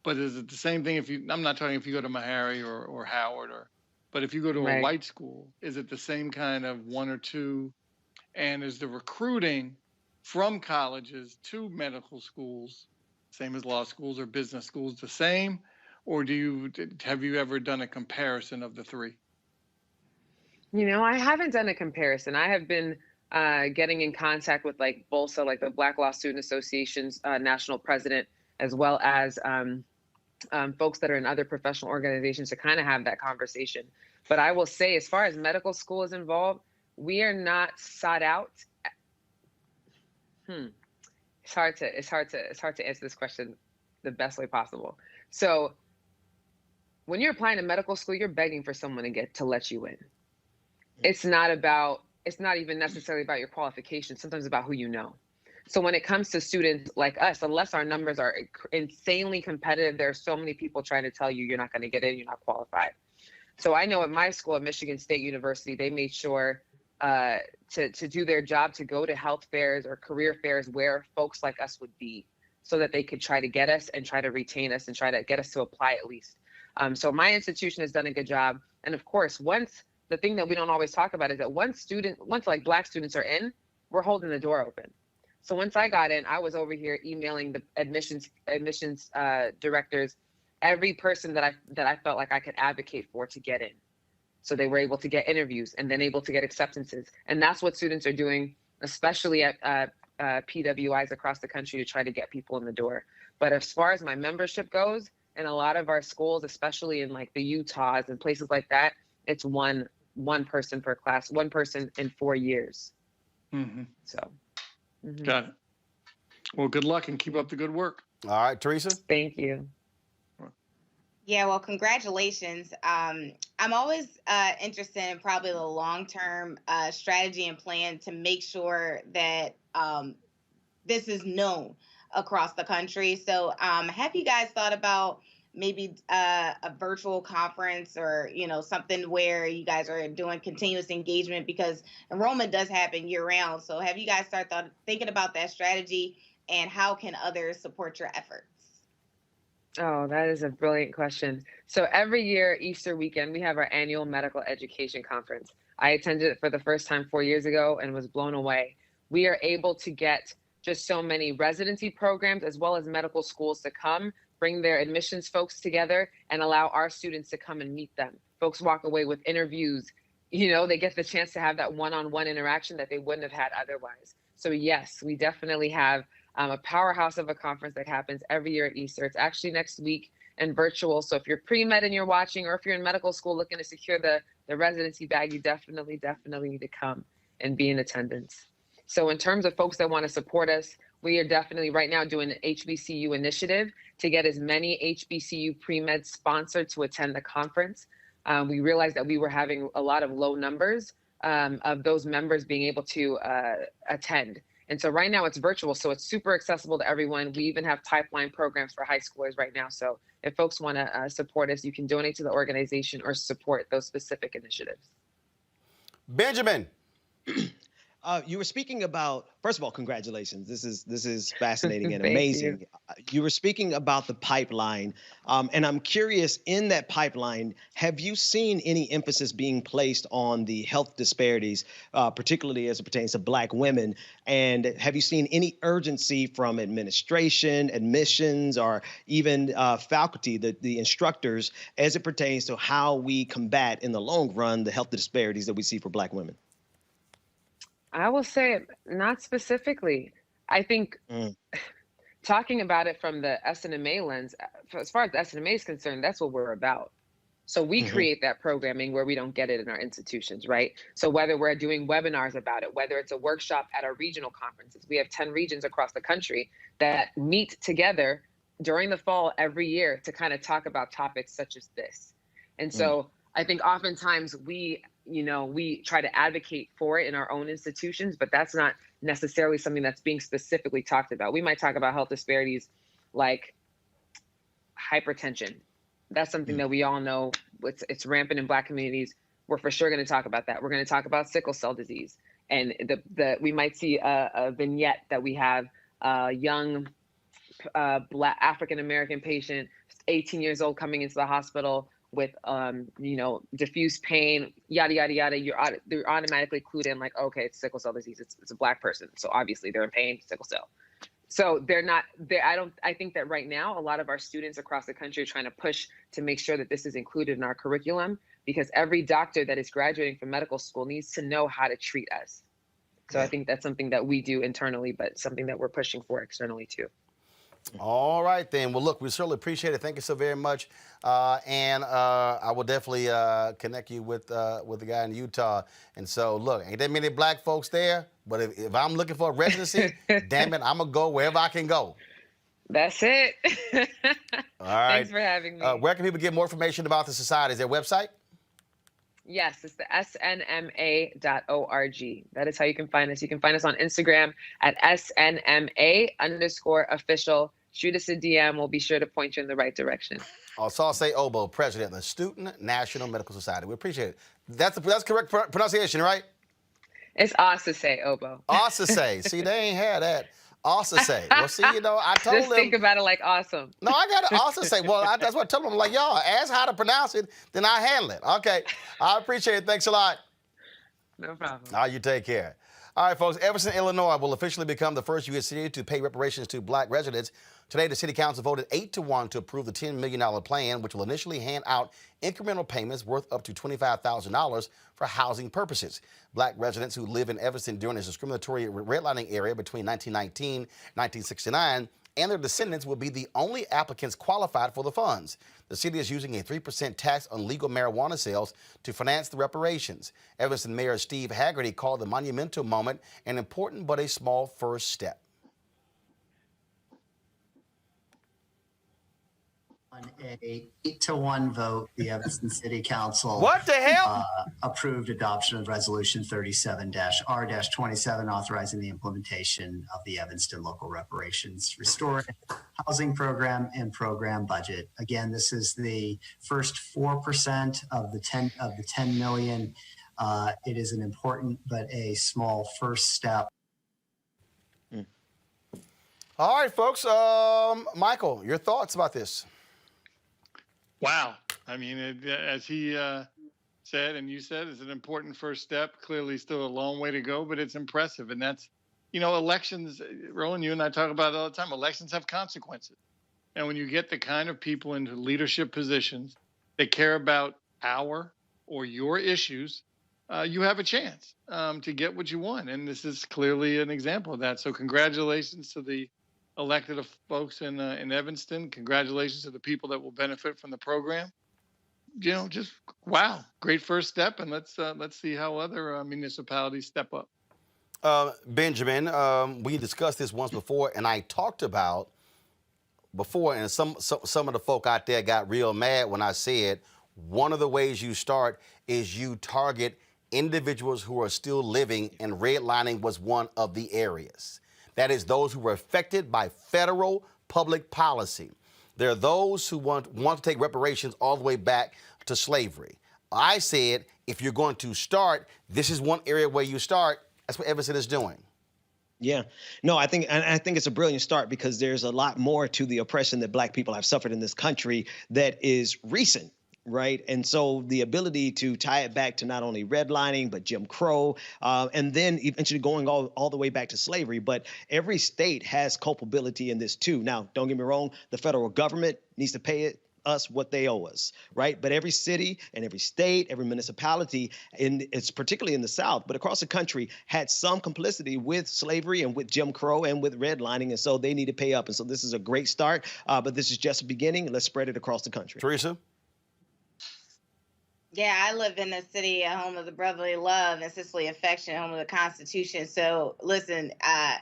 but is it the same thing I'm not talking if you go to Meharry or Howard, but if you go to a white school, is it the same kind of one or two? And is the recruiting from colleges to medical schools, same as law schools or business schools, the same? Or have you ever done a comparison of the three? I haven't done a comparison. I have been getting in contact with BOLSA, like the Black Law Student Association's national president, as well as folks that are in other professional organizations, to kind of have that conversation. But I will say, as far as medical school is involved, we are not sought out. It's hard to answer this question the best way possible. So when you're applying to medical school, you're begging for someone to let you in. It's not even necessarily about your qualifications, sometimes about who you know. So when it comes to students like us, unless our numbers are insanely competitive, there are so many people trying to tell you you're not going to get in, you're not qualified. So I know at my school, at Michigan State University, they made sure to do their job, to go to health fairs or career fairs where folks like us would be, so that they could try to get us and try to retain us and try to get us to apply at least. So my institution has done a good job. And of course, the thing that we don't always talk about is that once like Black students are in, we're holding the door open. So once I got in, I was over here emailing the admissions directors, every person that I felt like I could advocate for to get in. So they were able to get interviews and then able to get acceptances. And that's what students are doing, especially at PWIs across the country, to try to get people in the door. But as far as my membership goes, In a lot of our schools, especially in like the Utahs and places like that, it's one person per class, one person in 4 years. Mm-hmm. So. Mm-hmm. Got it. Well, good luck and keep up the good work. All right, Teresa. Thank you. Yeah, well, congratulations. I'm always interested in probably the long-term strategy and plan to make sure that this is known across the country. So have you guys thought about maybe a virtual conference or, something where you guys are doing continuous engagement, because enrollment does happen year round. So have you guys started thinking about that strategy, and how can others support your efforts? Oh, that is a brilliant question. So every year, Easter weekend, we have our annual medical education conference. I attended it for the first time 4 years ago and was blown away. We are able to get just so many residency programs as well as medical schools to come, bring their admissions folks together, and allow our students to come and meet them. Folks walk away with interviews. They get the chance to have that one-on-one interaction that they wouldn't have had otherwise. So yes, we definitely have a powerhouse of a conference that happens every year at Easter. It's actually next week and virtual. So if you're pre-med and you're watching, or if you're in medical school looking to secure the residency bag, you definitely need to come and be in attendance. So in terms of folks that want to support us, we are definitely right now doing an HBCU initiative to get as many HBCU pre-med sponsored to attend the conference. We realized that we were having a lot of low numbers of those members being able to attend. And so right now it's virtual, so it's super accessible to everyone. We even have pipeline programs for high schoolers right now. So if folks want to support us, you can donate to the organization or support those specific initiatives. Benjamin. You were speaking about, first of all, congratulations. This is fascinating and Thank amazing. You were speaking about the pipeline, and I'm curious, in that pipeline, have you seen any emphasis being placed on the health disparities, particularly as it pertains to Black women? And have you seen any urgency from administration, admissions, or even faculty, the instructors, as it pertains to how we combat in the long run the health disparities that we see for Black women? I will say not specifically. I think talking about it from the SNMA lens, as far as the SNMA is concerned, that's what we're about. So we create that programming where we don't get it in our institutions, right? So whether we're doing webinars about it, whether it's a workshop at our regional conferences, we have 10 regions across the country that meet together during the fall every year to kind of talk about topics such as this. And so I think oftentimes we try to advocate for it in our own institutions, but that's not necessarily something that's being specifically talked about. We might talk about health disparities like hypertension. That's something that we all know it's rampant in Black communities. We're for sure going to talk about that. We're going to talk about sickle cell disease. And we might see a vignette that we have a young Black African-American patient, 18 years old, coming into the hospital with diffuse pain, yada yada yada. They're automatically clued in, like, okay, it's sickle cell disease. It's a Black person, so obviously they're in pain, sickle cell. So they're not there. I think that right now a lot of our students across the country are trying to push to make sure that this is included in our curriculum, because every doctor that is graduating from medical school needs to know how to treat us. So I think that's something that we do internally, but something that we're pushing for externally too. All right, then. Well, look, we certainly appreciate it. Thank you so very much. And I will definitely connect you with the guy in Utah. And so, look, ain't that many Black folks there, but if I'm looking for a residency, damn it, I'm going to go wherever I can go. That's it. All right. Thanks for having me. Where can people get more information about the society? Is there a website? Yes, it's the snma.org. That is how you can find us. You can find us on Instagram at snma_official. Shoot us a DM. We'll be sure to point you in the right direction. Salse Obo, president of the Student National Medical Society. We appreciate it. That's correct pronunciation, right? It's Salse Obo. Salse. See, they ain't had that. Salse. Well, see, I told them. Just think about it like awesome. No, I got it. Salse. Well, that's what I told them. I'm like, y'all, ask how to pronounce it, then I handle it. Okay. I appreciate it. Thanks a lot. No problem. All right, you take care. All right, folks. Evanston, Illinois will officially become the first U.S. city to pay reparations to Black residents. Today, the City Council voted 8-1 to approve the $10 million plan, which will initially hand out incremental payments worth up to $25,000 for housing purposes. Black residents who live in Evanston during a discriminatory redlining area between 1919 and 1969 and their descendants will be the only applicants qualified for the funds. The city is using a 3% tax on legal marijuana sales to finance the reparations. Evanston Mayor Steve Haggerty called the monumental moment an important but a small first step. On a 8-1 vote, the Evanston City Council What the hell? Approved adoption of Resolution 37-R-27, authorizing the implementation of the Evanston Local Reparations Restorative Housing Program and program budget. Again, this is the first 4% of the 10 million. It is an important but a small first step. All right, folks. Michael, your thoughts about this? Wow. I mean, as he said and you said, it's an important first step. Clearly still a long way to go, but it's impressive. And that's, elections, Roland, you and I talk about it all the time. Elections have consequences. And when you get the kind of people into leadership positions that care about our or your issues, you have a chance to get what you want. And this is clearly an example of that. So congratulations to the elected folks in Evanston. Congratulations to the people that will benefit from the program. Just wow, great first step, and let's see how other municipalities step up. Benjamin, we discussed this once before, and I talked about before, and some of the folk out there got real mad when I said one of the ways you start is you target individuals who are still living, and redlining was one of the areas. That is those who were affected by federal public policy. There are those who want to take reparations all the way back to slavery. I said, if you're going to start, this is one area where you start. That's what Evanston is doing. Yeah, no, I think it's a brilliant start because there's a lot more to the oppression that Black people have suffered in this country that is recent. Right. And so the ability to tie it back to not only redlining, but Jim Crow, and then eventually going all the way back to slavery. But every state has culpability in this, too. Now, don't get me wrong. The federal government needs to pay us what they owe us. Right. But every city and every state, every municipality, and it's particularly in the South, but across the country, had some complicity with slavery and with Jim Crow and with redlining. And so they need to pay up. And so this is a great start. But this is just a beginning. Let's spread it across the country. Teresa? Yeah, I live in the city, home of the brotherly love and sisterly affection, home of the Constitution. So listen, I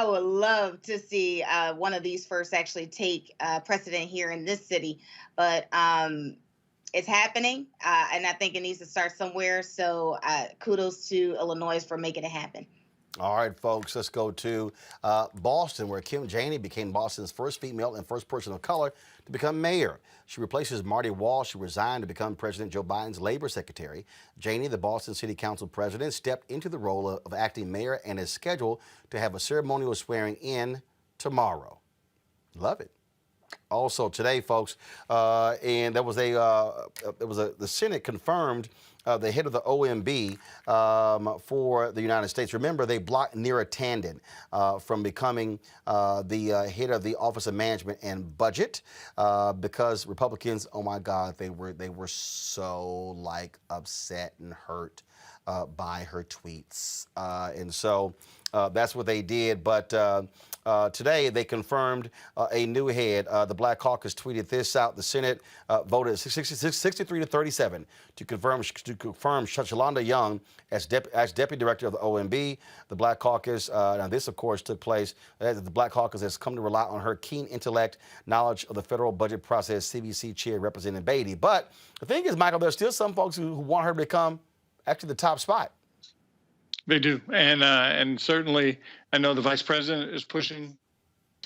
would love to see one of these first actually take precedent here in this city. But it's happening, and I think it needs to start somewhere. So kudos to Illinois for making it happen. All right, folks, let's go to Boston, where Kim Janey became Boston's first female and first person of color to become mayor. She replaces Marty Walsh, who resigned to become President Joe Biden's labor secretary. Janey, the Boston City Council president, stepped into the role of acting mayor and is scheduled to have a ceremonial swearing in tomorrow. Love it. Also today, folks, and there was the Senate confirmed the head of the OMB for the United States. Remember, they blocked Neera Tanden from becoming the head of the Office of Management and Budget because Republicans, oh my God, they were so upset and hurt by her tweets, and so that's what they did. But today they confirmed a new head. The Black Caucus tweeted this out. The Senate voted 63-37 to confirm Shalonda Young as Deputy Director of the OMB. The Black Caucus, now this of course took place, the Black Caucus has come to rely on her keen intellect, knowledge of the federal budget process, CBC Chair Representative Beatty. But the thing is, Michael, there's still some folks who want her to become actually the top spot. They do, and certainly I know the vice president is pushing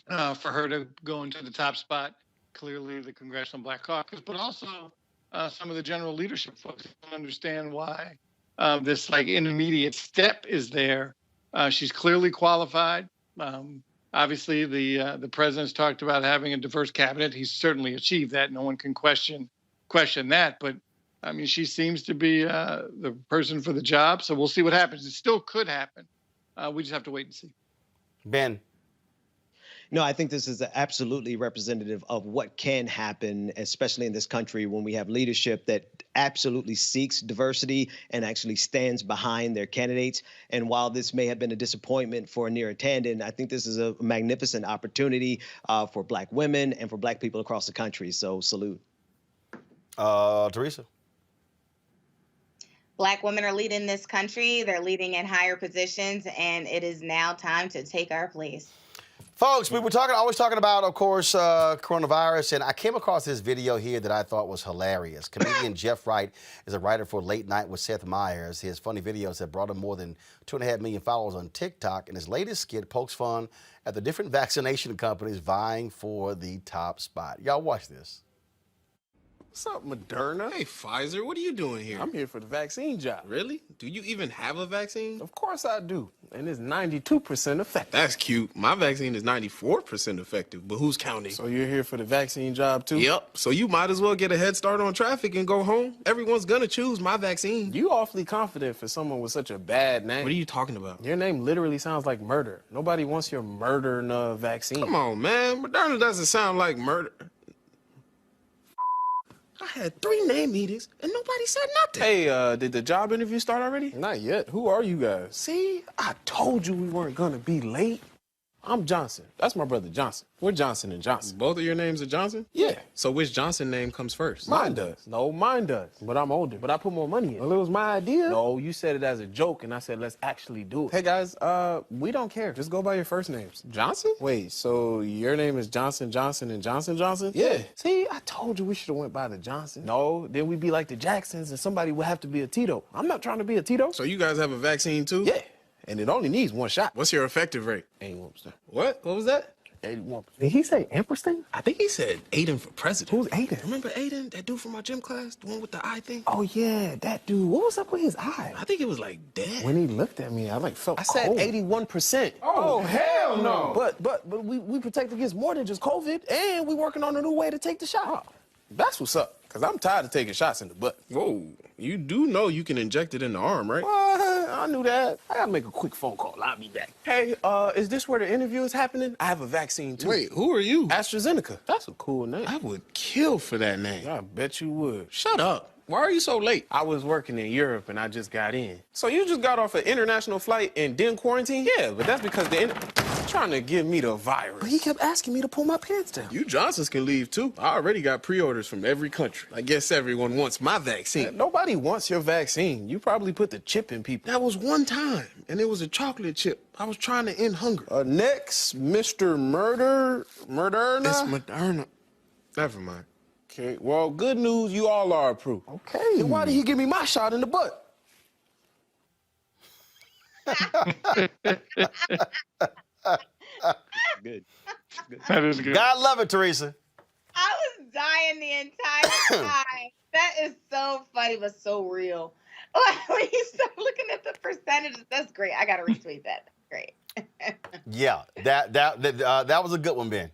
for her to go into the top spot. Clearly, the Congressional Black Caucus, but also some of the general leadership folks don't understand why this intermediate step is there. She's clearly qualified. Obviously, the president's talked about having a diverse cabinet. He's certainly achieved that. No one can question that, but. I mean, she seems to be the person for the job, so we'll see what happens. It still could happen. We just have to wait and see. Ben. No, I think this is absolutely representative of what can happen, especially in this country when we have leadership that absolutely seeks diversity and actually stands behind their candidates. And while this may have been a disappointment for Neera Tanden, I think this is a magnificent opportunity for Black women and for Black people across the country. So salute. Teresa. Black women are leading this country. They're leading in higher positions, and it is now time to take our place. Folks, we were always talking about, of course, coronavirus, and I came across this video here that I thought was hilarious. Comedian Jeff Wright is a writer for Late Night with Seth Meyers. His funny videos have brought him more than 2.5 million followers on TikTok, and his latest skit pokes fun at the different vaccination companies vying for the top spot. Y'all watch this. What's up, Moderna? Hey, Pfizer, what are you doing here? I'm here for the vaccine job. Really? Do you even have a vaccine? Of course I do, and it's 92% effective. That's cute. My vaccine is 94% effective, but who's counting? So you're here for the vaccine job, too? Yep. So you might as well get a head start on traffic and go home. Everyone's gonna choose my vaccine. You awfully confident for someone with such a bad name. What are you talking about? Your name literally sounds like murder. Nobody wants your Moderna vaccine. Come on, man. Moderna doesn't sound like murder. I had 3 name meetings and nobody said nothing. Hey, did the job interview start already? Not yet. Who are you guys? See, I told you we weren't gonna be late. I'm Johnson. That's my brother Johnson. We're Johnson & Johnson. Both of your names are Johnson? Yeah. So which Johnson name comes first? Mine does. No, mine does. But I'm older. But I put more money in. Well, it was my idea. No, you said it as a joke, and I said, let's actually do it. Hey, guys, we don't care. Just go by your first names. Johnson? Wait, so your name is Johnson, Johnson, and Johnson, Johnson? Yeah. See, I told you we should have went by the Johnson. No, then we'd be like the Jacksons, and somebody would have to be a Tito. I'm not trying to be a Tito. So you guys have a vaccine, too? Yeah. And it only needs 1 shot. What's your effective rate? 81%. What? What was that? 81%. Did he say ampersand? I think he said Aiden for president. Who's Aiden? Remember Aiden, that dude from my gym class? The one with the eye thing? Oh, yeah, that dude. What was up with his eye? I think it was like dead. When he looked at me, I felt cold. I said 81%. Oh, hell no. But we protect against more than just COVID, and we working on a new way to take the shot. That's what's up, because I'm tired of taking shots in the butt. Whoa, you do know you can inject it in the arm, right? What? I knew that. I gotta make a quick phone call. I'll be back. Hey, is this where the interview is happening? I have a vaccine, too. Wait, who are you? AstraZeneca. That's a cool name. I would kill for that name. I bet you would. Shut up. Why are you so late? I was working in Europe and I just got in. So you just got off an international flight and then quarantine? Yeah, but that's because trying to give me the virus. But he kept asking me to pull my pants down. You Johnsons can leave too. I already got pre-orders from every country. I guess everyone wants my vaccine. Nobody wants your vaccine. You probably put the chip in people. That was one time, and it was a chocolate chip. I was trying to end hunger. Next, Mr. Moderna? It's Moderna. Never mind. Okay, well, good news, you all are approved. Okay. Then why did he give me my shot in the butt? Good. That is good. God love it, Teresa. I was dying the entire time. That is so funny, but so real. When you start looking at the percentages, that's great. I got to retweet that. Great. Yeah, that was a good one, Ben.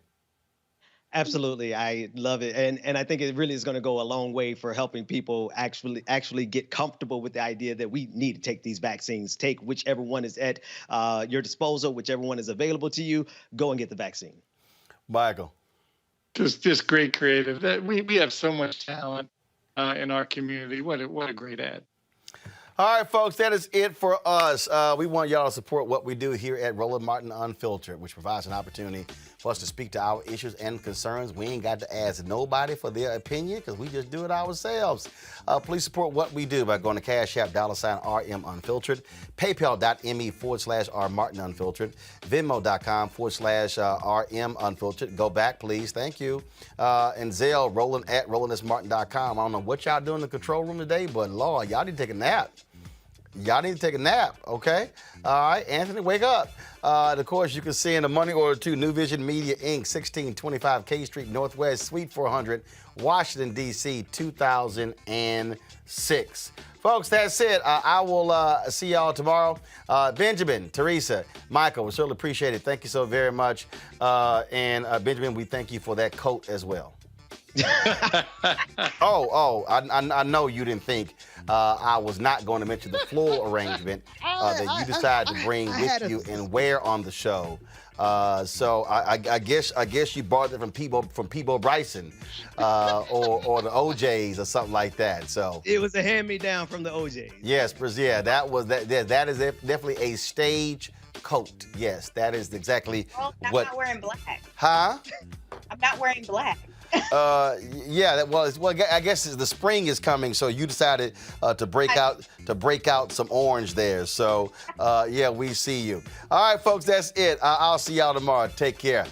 Absolutely, I love it, and I think it really is going to go a long way for helping people actually get comfortable with the idea that we need to take these vaccines. Take whichever one is at your disposal, whichever one is available to you. Go and get the vaccine. Michael, just great creative. We have so much talent in our community. What a great ad. All right, folks, that is it for us. We want y'all to support what we do here at Roland Martin Unfiltered, which provides an opportunity for us to speak to our issues and concerns. We ain't got to ask nobody for their opinion because we just do it ourselves. Please support what we do by going to Cash App, $RM Unfiltered, PayPal.me/R Martin Unfiltered, Venmo.com/RM Unfiltered. Go back, please. Thank you. And Zelle, Roland at RolandSMartin.com. I don't know what y'all doing in the control room today, but Lord, y'all need to take a nap. Y'all need to take a nap, okay? All right, Anthony, wake up. And of course, you can send a money order to New Vision Media, Inc., 1625 K Street Northwest, Suite 400, Washington, D.C., 2006. Folks, that's it. I will see y'all tomorrow. Benjamin, Teresa, Michael, we certainly appreciate it. Thank you so very much. And Benjamin, we thank you for that coat as well. I know you didn't think I was not going to mention the floral arrangement that you decided to bring with you and wear on the show. So I guess you bought it from Peebo Bryson or the OJs or something like that. So It was a hand-me-down from the OJs. yes, yeah, that is definitely a stage coat. Yes, that is exactly I'm what. not wearing black. Huh? I'm not wearing black. Yeah. I guess the spring is coming, so you decided to break out some orange there. So yeah, we see you. All right, folks, that's it. I'll see y'all tomorrow. Take care.